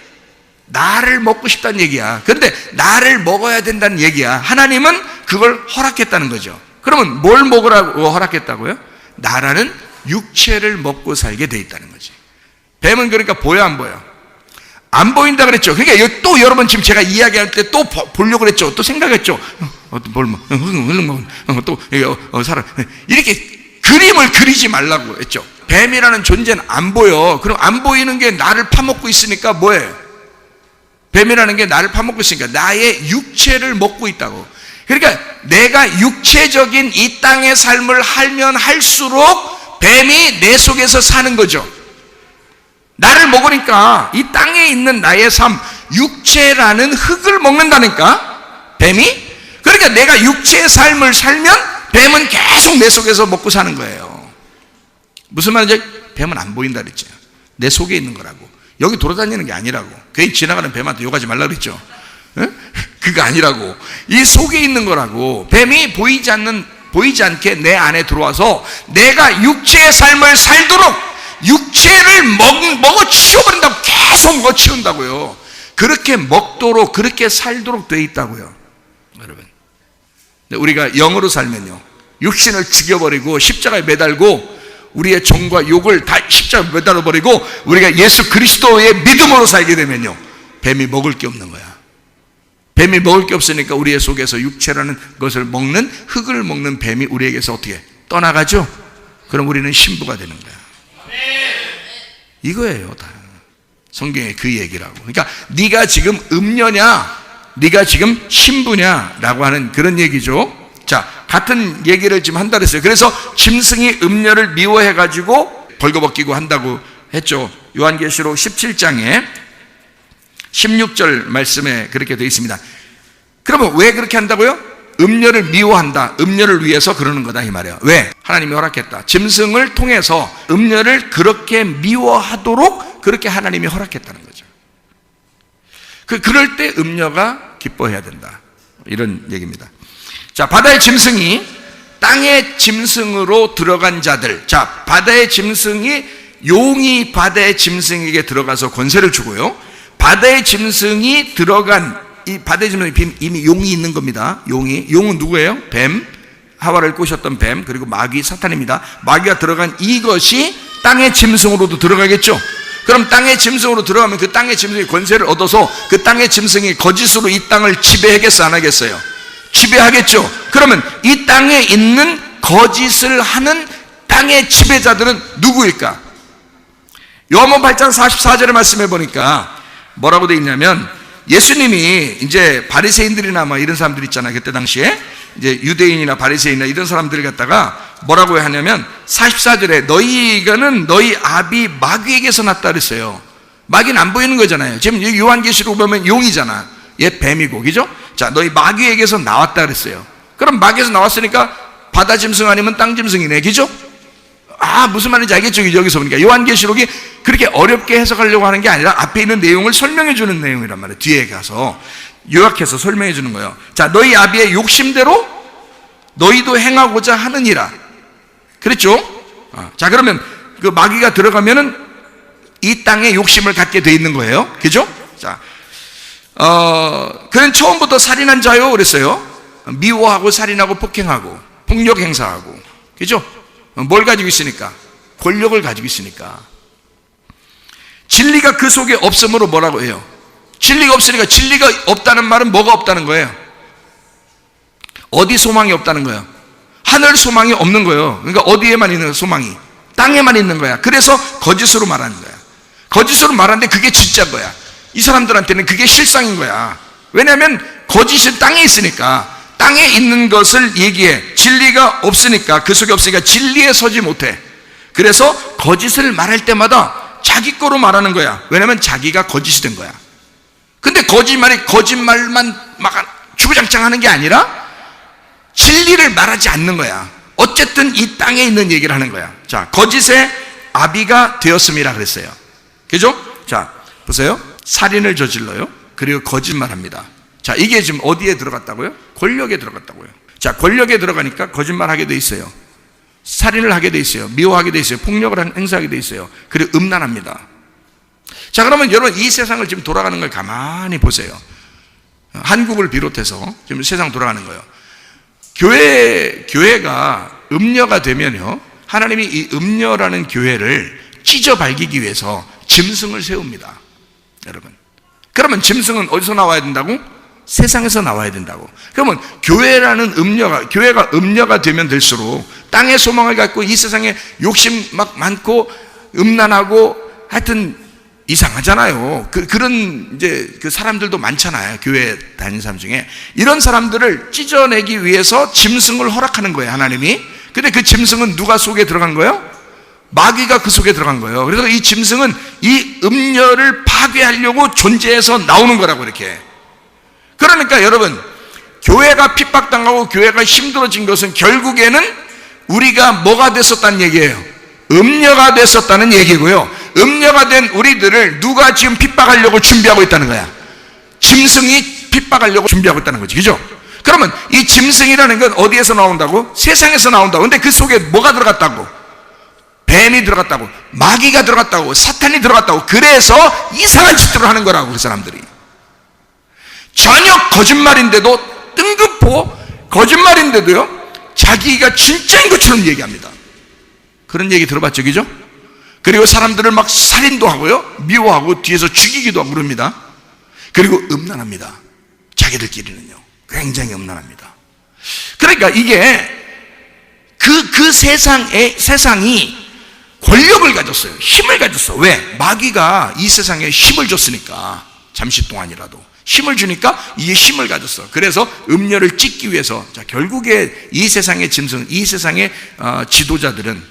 나를 먹고 싶다는 얘기야. 그런데 나를 먹어야 된다는 얘기야. 하나님은 그걸 허락했다는 거죠. 그러면 뭘 먹으라고 허락했다고요? 나라는 육체를 먹고 살게 돼 있다는 거지. 뱀은 그러니까 보여 안 보여? 안 보인다 그랬죠. 그러니까 또 여러분 지금 제가 이야기할 때 또 보려고 그랬죠. 또 생각했죠. 뭘 먹? 또 사람 이렇게 그림을 그리지 말라고 했죠. 뱀이라는 존재는 안 보여. 그럼 안 보이는 게 나를 파먹고 있으니까 뭐해? 뱀이라는 게 나를 파먹고 있으니까 나의 육체를 먹고 있다고. 그러니까 내가 육체적인 이 땅의 삶을 하면 할수록 뱀이 내 속에서 사는 거죠. 나를 먹으니까 이 땅에 있는 나의 삶, 육체라는 흙을 먹는다니까, 뱀이. 그러니까 내가 육체의 삶을 살면 뱀은 계속 내 속에서 먹고 사는 거예요. 무슨 말인지? 뱀은 안 보인다 그랬죠. 내 속에 있는 거라고. 여기 돌아다니는 게 아니라고. 괜히 지나가는 뱀한테 욕하지 말라 그랬죠. 그거 아니라고. 이 속에 있는 거라고. 뱀이 보이지 않게 내 안에 들어와서 내가 육체의 삶을 살도록 육체를 먹어 치워버린다고. 계속 먹어 치운다고요. 그렇게 먹도록, 그렇게 살도록 되어 있다고요, 여러분. 우리가 영으로 살면요, 육신을 죽여버리고 십자가에 매달고 우리의 정과 욕을 다 십자가에 매달아버리고 우리가 예수 그리스도의 믿음으로 살게 되면요, 뱀이 먹을 게 없는 거야. 뱀이 먹을 게 없으니까 우리의 속에서 육체라는 것을 먹는, 흙을 먹는 뱀이 우리에게서 어떻게 떠나가죠? 그럼 우리는 신부가 되는 거야. 이거예요, 다. 성경의 그 얘기라고. 그러니까 네가 지금 음녀냐, 네가 지금 신부냐라고 하는 그런 얘기죠. 자, 같은 얘기를 지금 한다 그랬어요. 그래서 짐승이 음녀를 미워해가지고 벌거벗기고 한다고 했죠. 요한계시록 17장에 16절 말씀에 그렇게 되어 있습니다. 그러면 왜 그렇게 한다고요? 음녀를 미워한다, 음녀를 위해서 그러는 거다 이 말이에요. 왜? 하나님이 허락했다. 짐승을 통해서 음녀를 그렇게 미워하도록 그렇게 하나님이 허락했다는 거죠. 그럴 때 음녀가 기뻐해야 된다, 이런 얘기입니다. 자, 바다의 짐승이 땅의 짐승으로 들어간 자들. 자, 바다의 짐승이, 용이 바다의 짐승에게 들어가서 권세를 주고요, 바다의 짐승이 들어간, 이 바다의 짐승이 이미 용이 있는 겁니다. 용은 누구예요? 뱀, 하와를 꼬셨던 뱀, 그리고 마귀, 사탄입니다. 마귀가 들어간 이것이 땅의 짐승으로도 들어가겠죠. 그럼 땅의 짐승으로 들어가면 그 땅의 짐승이 권세를 얻어서 그 땅의 짐승이 거짓으로 이 땅을 지배하겠어, 안 하겠어요? 지배하겠죠. 그러면 이 땅에 있는 거짓을 하는 땅의 지배자들은 누구일까? 요한복음 8장 44절의 말씀해 보니까 뭐라고 되어 있냐면, 예수님이 이제 바리새인들이나 뭐 이런 사람들 있잖아요. 그때 당시에 이제 유대인이나 바리새인이나 이런 사람들을 갖다가 뭐라고 하냐면 44절에 너희가는 너희 아비 마귀에게서 났다 그랬어요. 마귀는 안 보이는 거잖아요. 지금 요한계시록 보면 용이잖아. 얘 뱀이고, 그죠? 자, 너희 마귀에게서 나왔다 그랬어요. 그럼 마귀에서 나왔으니까 바다 짐승 아니면 땅 짐승이네, 그죠? 무슨 말인지 알겠죠? 여기서 보니까 요한계시록이 그렇게 어렵게 해석하려고 하는 게 아니라 앞에 있는 내용을 설명해 주는 내용이란 말이에요. 뒤에 가서 요약해서 설명해 주는 거예요. 자, 너희 아비의 욕심대로 너희도 행하고자 하느니라 그랬죠? 자, 그러면 그 마귀가 들어가면은 이 땅에 욕심을 갖게 돼 있는 거예요, 그죠? 자, 그는 처음부터 살인한 자요 그랬어요. 미워하고 살인하고 폭행하고 폭력 행사하고, 그죠? 뭘 가지고 있으니까? 권력을 가지고 있으니까. 진리가 그 속에 없으므로 뭐라고 해요? 진리가 없으니까, 진리가 없다는 말은 뭐가 없다는 거예요? 어디 소망이 없다는 거예요? 하늘 소망이 없는 거예요. 그러니까 어디에만 있는 소망이? 땅에만 있는 거야. 그래서 거짓으로 말하는 거야. 거짓으로 말하는데 그게 진짜인 거야. 이 사람들한테는 그게 실상인 거야. 왜냐하면 거짓은 땅에 있으니까, 땅에 있는 것을 얘기해. 진리가 없으니까, 그 속에 없으니까 진리에 서지 못해. 그래서 거짓을 말할 때마다 자기 거로 말하는 거야. 왜냐하면 자기가 거짓이 된 거야. 근데 거짓말만 막 주구장창 하는 게 아니라 진리를 말하지 않는 거야. 어쨌든 이 땅에 있는 얘기를 하는 거야. 자, 거짓의 아비가 되었음이라 그랬어요. 그죠? 자, 보세요. 살인을 저질러요. 그리고 거짓말합니다. 자, 이게 지금 어디에 들어갔다고요? 권력에 들어갔다고요. 자, 권력에 들어가니까 거짓말하게 돼 있어요. 살인을 하게 돼 있어요. 미워하게 돼 있어요. 폭력을 행사하게 돼 있어요. 그리고 음란합니다. 자, 그러면 여러분, 이 세상을 지금 돌아가는 걸 가만히 보세요. 한국을 비롯해서 지금 세상 돌아가는 거예요. 교회가 음녀가 되면요, 하나님이 이 음녀라는 교회를 찢어 발기기 위해서 짐승을 세웁니다, 여러분. 그러면 짐승은 어디서 나와야 된다고? 세상에서 나와야 된다고. 그러면 교회가 음녀가 되면 될수록 땅의 소망을 갖고 이 세상에 욕심 막 많고 음란하고 하여튼 이상하잖아요. 그런 이제 그 사람들도 많잖아요. 교회 다니는 사람 중에. 이런 사람들을 찢어내기 위해서 짐승을 허락하는 거예요, 하나님이. 근데 그 짐승은 누가 속에 들어간 거예요? 마귀가 그 속에 들어간 거예요. 그래서 이 짐승은 이 음녀를 파괴하려고 존재해서 나오는 거라고 이렇게. 그러니까 여러분, 교회가 핍박당하고 교회가 힘들어진 것은 결국에는 우리가 뭐가 됐었다는 얘기예요? 음녀가 됐었다는 얘기고요. 음녀가 된 우리들을 누가 지금 핍박하려고 준비하고 있다는 거야? 짐승이 핍박하려고 준비하고 있다는 거지, 그죠? 그러면 이 짐승이라는 건 어디에서 나온다고? 세상에서 나온다고. 근데 그 속에 뭐가 들어갔다고? 뱀이 들어갔다고, 마귀가 들어갔다고, 사탄이 들어갔다고. 그래서 이상한 짓들을 하는 거라고, 그 사람들이. 전혀 거짓말인데도, 뜬금포 거짓말인데도요, 자기가 진짜인 것처럼 얘기합니다. 그런 얘기 들어봤죠, 그죠? 그리고 사람들을 막 살인도 하고요, 미워하고 뒤에서 죽이기도 하고 그럽니다. 그리고 음란합니다. 자기들끼리는요, 굉장히 음란합니다. 그러니까 이게 그 세상이 권력을 가졌어요. 힘을 가졌어. 왜? 마귀가 이 세상에 힘을 줬으니까, 잠시 동안이라도 힘을 주니까 이게 힘을 가졌어. 그래서 음녀를 찢기 위해서, 자, 결국에 이 세상의 짐승, 이 세상의 지도자들은,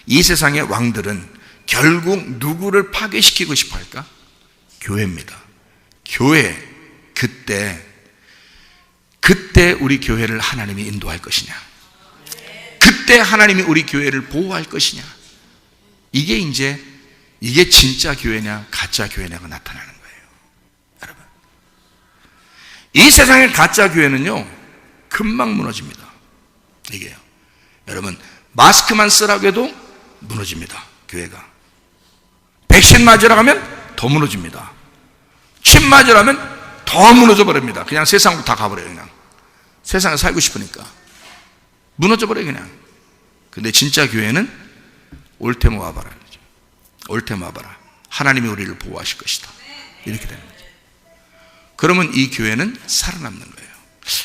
이 세상의 왕들은 결국 누구를 파괴시키고 싶어 할까? 교회입니다. 교회. 그때 우리 교회를 하나님이 인도할 것이냐, 그때 하나님이 우리 교회를 보호할 것이냐, 이게 진짜 교회냐 가짜 교회냐가 나타나는 거예요. 여러분, 이 세상의 가짜 교회는요 금방 무너집니다. 이게요, 여러분, 마스크만 쓰라고 해도 무너집니다. 교회가 백신 맞으러 가면 더 무너집니다. 침 맞으러 가면 더 무너져 버립니다. 그냥 세상으로 다 가버려요. 그냥 세상에 살고 싶으니까 무너져 버려요, 그냥. 근데 진짜 교회는 올 테면 와봐라. 올 테면 와봐라. 하나님이 우리를 보호하실 것이다. 이렇게 되는 거죠. 그러면 이 교회는 살아남는 거예요.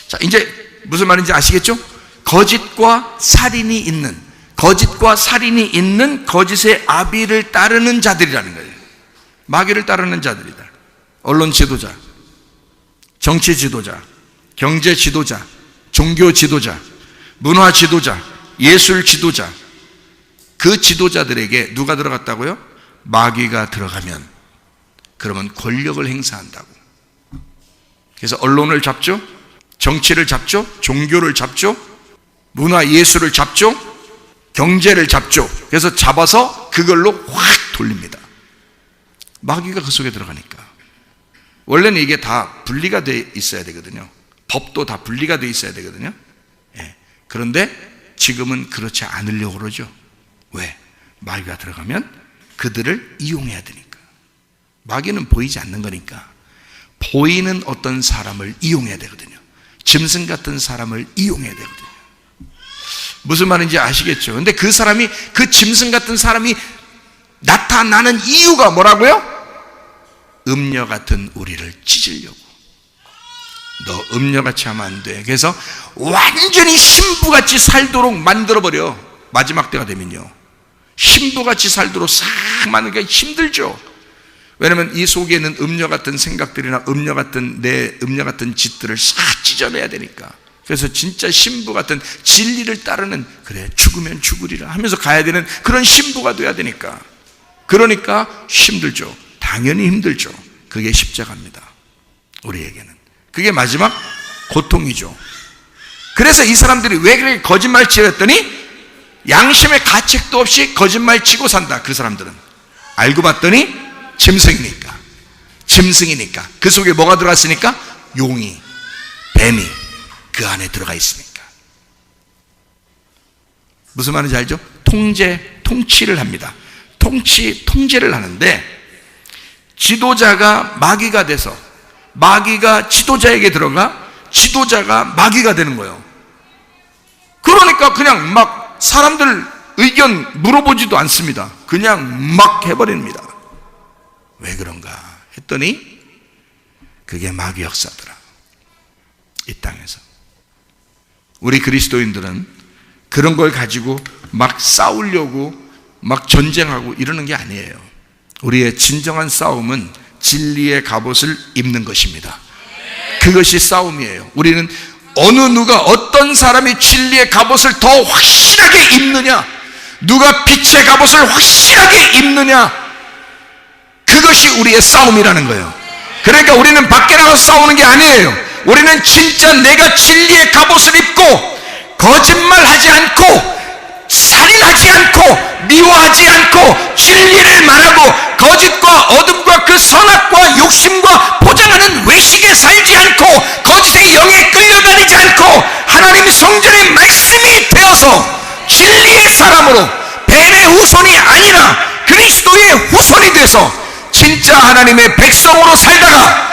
자, 이제 무슨 말인지 아시겠죠? 거짓과 살인이 있는 거짓의 아비를 따르는 자들이라는 거예요. 마귀를 따르는 자들이다. 언론 지도자, 정치 지도자, 경제 지도자, 종교 지도자, 문화 지도자, 예술 지도자, 그 지도자들에게 누가 들어갔다고요? 마귀가 들어가면 그러면 권력을 행사한다고. 그래서 언론을 잡죠, 정치를 잡죠, 종교를 잡죠, 문화 예술을 잡죠, 경제를 잡죠. 그래서 잡아서 그걸로 확 돌립니다. 마귀가 그 속에 들어가니까. 원래는 이게 다 분리가 돼 있어야 되거든요. 법도 다 분리가 돼 있어야 되거든요. 예. 그런데 지금은 그렇지 않으려고 그러죠. 왜? 마귀가 들어가면 그들을 이용해야 되니까. 마귀는 보이지 않는 거니까 보이는 어떤 사람을 이용해야 되거든요. 짐승 같은 사람을 이용해야 되거든요. 무슨 말인지 아시겠죠? 근데 그 사람이, 그 짐승 같은 사람이 나타나는 이유가 뭐라고요? 음녀 같은 우리를 찢으려고. 너 음녀같이 하면 안 돼. 그래서 완전히 신부같이 살도록 만들어버려. 마지막 때가 되면요, 신부같이 살도록 싹 만들기가 힘들죠. 왜냐하면 이 속에는 음녀 같은 생각들이나 음녀 같은 짓들을 싹 찢어내야 되니까. 그래서 진짜 신부 같은 진리를 따르는, 그래 죽으면 죽으리라 하면서 가야 되는 그런 신부가 돼야 되니까. 그러니까 힘들죠. 당연히 힘들죠. 그게 십자가입니다. 우리에게는 그게 마지막 고통이죠. 그래서 이 사람들이 왜 그렇게 거짓말 치랬더니 양심의 가책도 없이 거짓말 치고 산다. 그 사람들은 알고 봤더니 짐승이니까 그 속에 뭐가 들어갔으니까? 용이, 뱀이 그 안에 들어가 있으니까. 무슨 말인지 알죠? 통치를 합니다. 통제를 하는데, 지도자가 마귀가 돼서 마귀가 지도자에게 들어가 지도자가 마귀가 되는 거예요. 그러니까 그냥 막 사람들 의견 물어보지도 않습니다. 그냥 막 해버립니다. 왜 그런가 했더니 그게 마귀 역사더라. 이 땅에서 우리 그리스도인들은 그런 걸 가지고 막 싸우려고 막 전쟁하고 이러는 게 아니에요. 우리의 진정한 싸움은 진리의 갑옷을 입는 것입니다. 그것이 싸움이에요. 우리는 어느 누가 어떤 사람이 진리의 갑옷을 더 확실하게 입느냐, 누가 빛의 갑옷을 확실하게 입느냐, 그것이 것이 우리의 싸움이라는 거예요. 그러니까 우리는 밖에 나가서 싸우는 게 아니에요. 우리는 진짜 내가 진리의 갑옷을 입고 거짓말하지 않고 살인하지 않고 미워하지 않고 진리를 말하고 거짓과 어둠과 그 선악과 욕심과 포장하는 외식에 살지 않고 거짓의 영에 끌려다니지 않고 하나님 성전의 말씀이 되어서 진리의 사람으로 벤의 후손이 아니라 그리스도의 후손이 돼서 진짜 하나님의 백성으로 살다가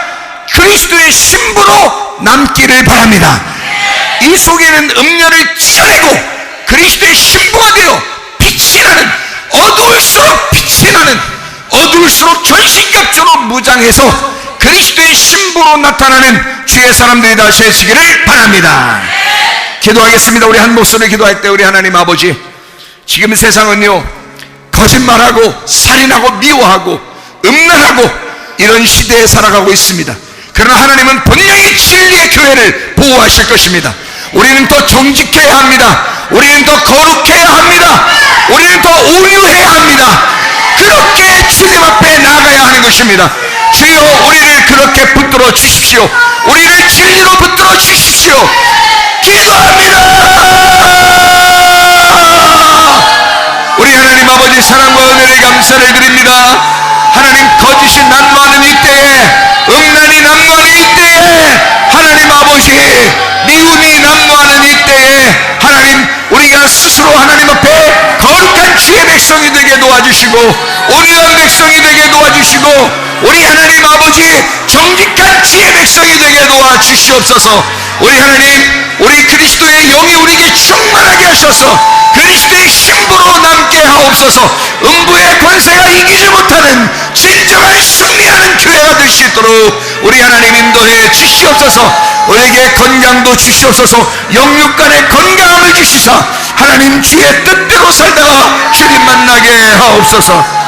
그리스도의 신부로 남기를 바랍니다. 이 속에는 음녀를 찢어내고 그리스도의 신부가 되어 빛이 나는, 어두울수록 빛이 나는, 어두울수록 전신갑주로 무장해서 그리스도의 신부로 나타나는 주의 사람들이 다 되시기를 바랍니다. 기도하겠습니다. 우리 한 목소리 기도할 때 우리 하나님 아버지, 지금 세상은요 거짓말하고 살인하고 미워하고 음란하고 이런 시대에 살아가고 있습니다. 그러나 하나님은 분명히 진리의 교회를 보호하실 것입니다. 우리는 더 정직해야 합니다. 우리는 더 거룩해야 합니다. 우리는 더 온유해야 합니다. 그렇게 주님 앞에 나가야 하는 것입니다. 주여, 우리를 그렇게 붙들어 주십시오. 우리를 진리로 붙들어 주십시오. 기도합니다. 우리 하나님 아버지, 사랑과 은혜를 감사를 드립니다. 하나님, 거짓이 난무하는 이때에, 음란이 난무하는 이때에, 하나님 아버지, 미움이 난무하는 이때에 하나님, 우리가 스스로 하나님 앞에 거룩한 주의 백성이 되게 도와주시고 온유한 백성이 되게 도와주시고 우리 하나님 아버지 정직한 주의 백성이 되게 도와주시옵소서. 우리 하나님, 우리 그리스도의 영이 우리에게 충만하게 하셔서 그리스도의 신부로 남게 하옵소서. 음부의 권세가 이기지 못하는 진정한 승리하는 교회가 될 수 있도록 우리 하나님 인도해 주시옵소서. 우리에게 건강도 주시옵소서. 영육간의 건강함을 주시사 하나님 주의 뜻대로 살다가 주님 만나게 하옵소서.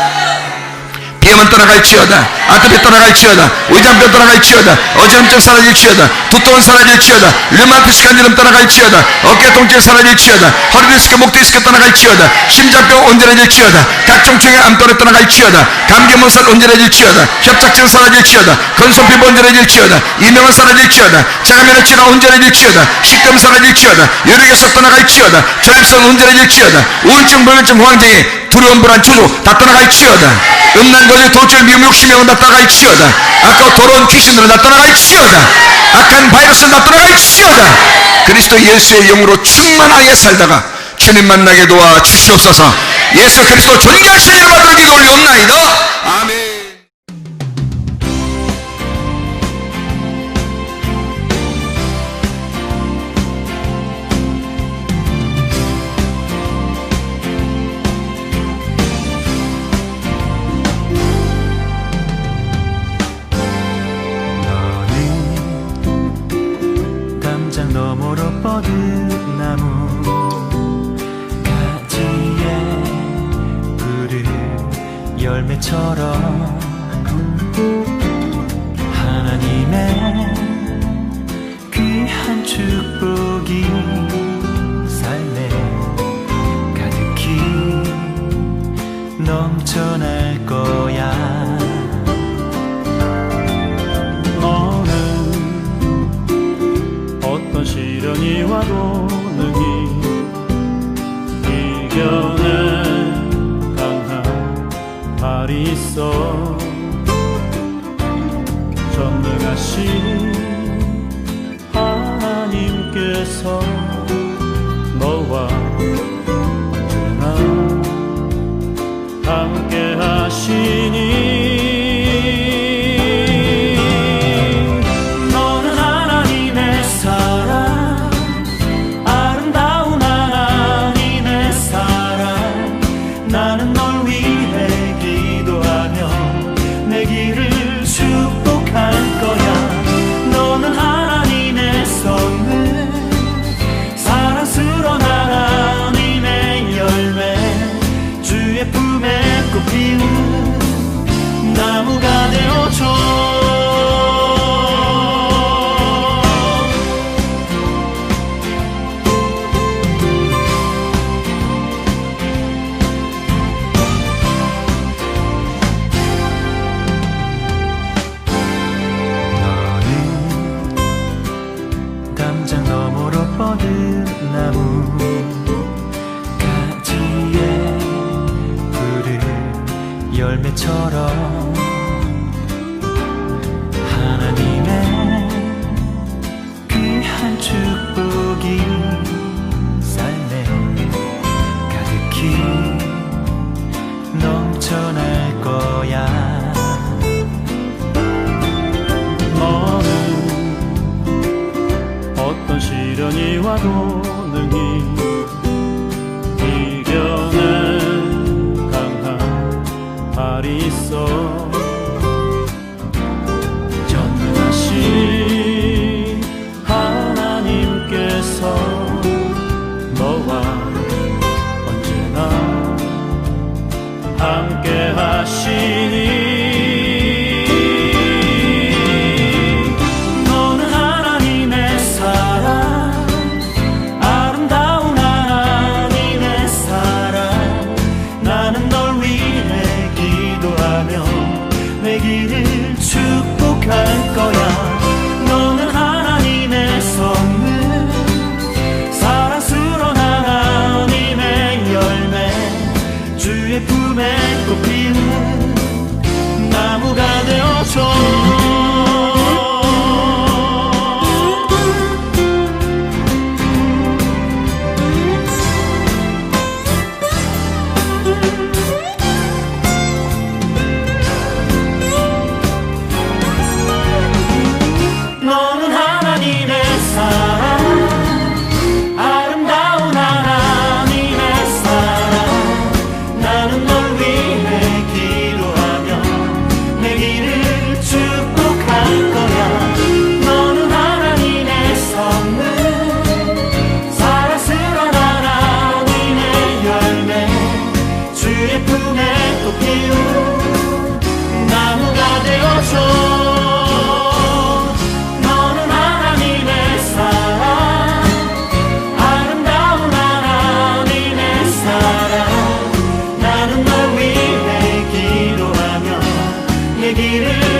비염은 떠나갈지어다, 아토피 떠나갈지어다, 의장병 떠나갈지어다, 어지럼증 사라질지어다, 두통은 사라질지어다, 류마티스 간지럼 떠나갈지어다, 어깨 통증 사라질지어다, 허리 디스크, 목 디스크 떠나갈지어다, 심장병 온전해질지어다, 각종 중의 암tor에 떠나갈지어다, 감기 몸살 온전해질지어다, 협착증 사라질지어다, 건소피부 온전해질지어다, 이명은 사라질지어다, 자가면역 질환 온전해질지어다, 식금 사라질지어다, 요리결석 떠나갈지어다, 전립선 온전해질지어다, 우울증, 불면증, 호황장애, 두려움, 불안, 초조 다 떠나갈지어다, 음란, 거짓, 도출, 미움, 욕심명은 다 떠나갈지어다, 아까 더러운 귀신들은 다 떠나갈지어다, 악한 바이러스는 다 떠나갈지어다. 그리스도 예수의 영으로 충만하게 살다가 주님 만나게 도와 주시옵소서. 예수 그리스도 존귀하신 이름 받들어 기도 올리옵나이다. 아멘. 너머로 뻗은 나무 가지에 푸른 열매처럼 하나님의 귀한 축복이 삶에 가득히 넘쳐날 거야. 어떤 시련이 와도 능히 이겨낸 강한 발이 있어. 전능하신 하나님께서 너와 언제나 함께 하시니 하나님의 귀한 축복이 삶에 가득히 넘쳐날 거야. 너는 어떤 시련이 와도 능히 이겨낸 강한 발이 있어. 전능하신 하나님께서 너와 언제나 함께 하시니. 내 길을 축복할 거야. 너는 하나님의 선물, 사랑스러운 하나님의 열매, 주의 품에 꽃피는 나무가 되어줘. 내 길을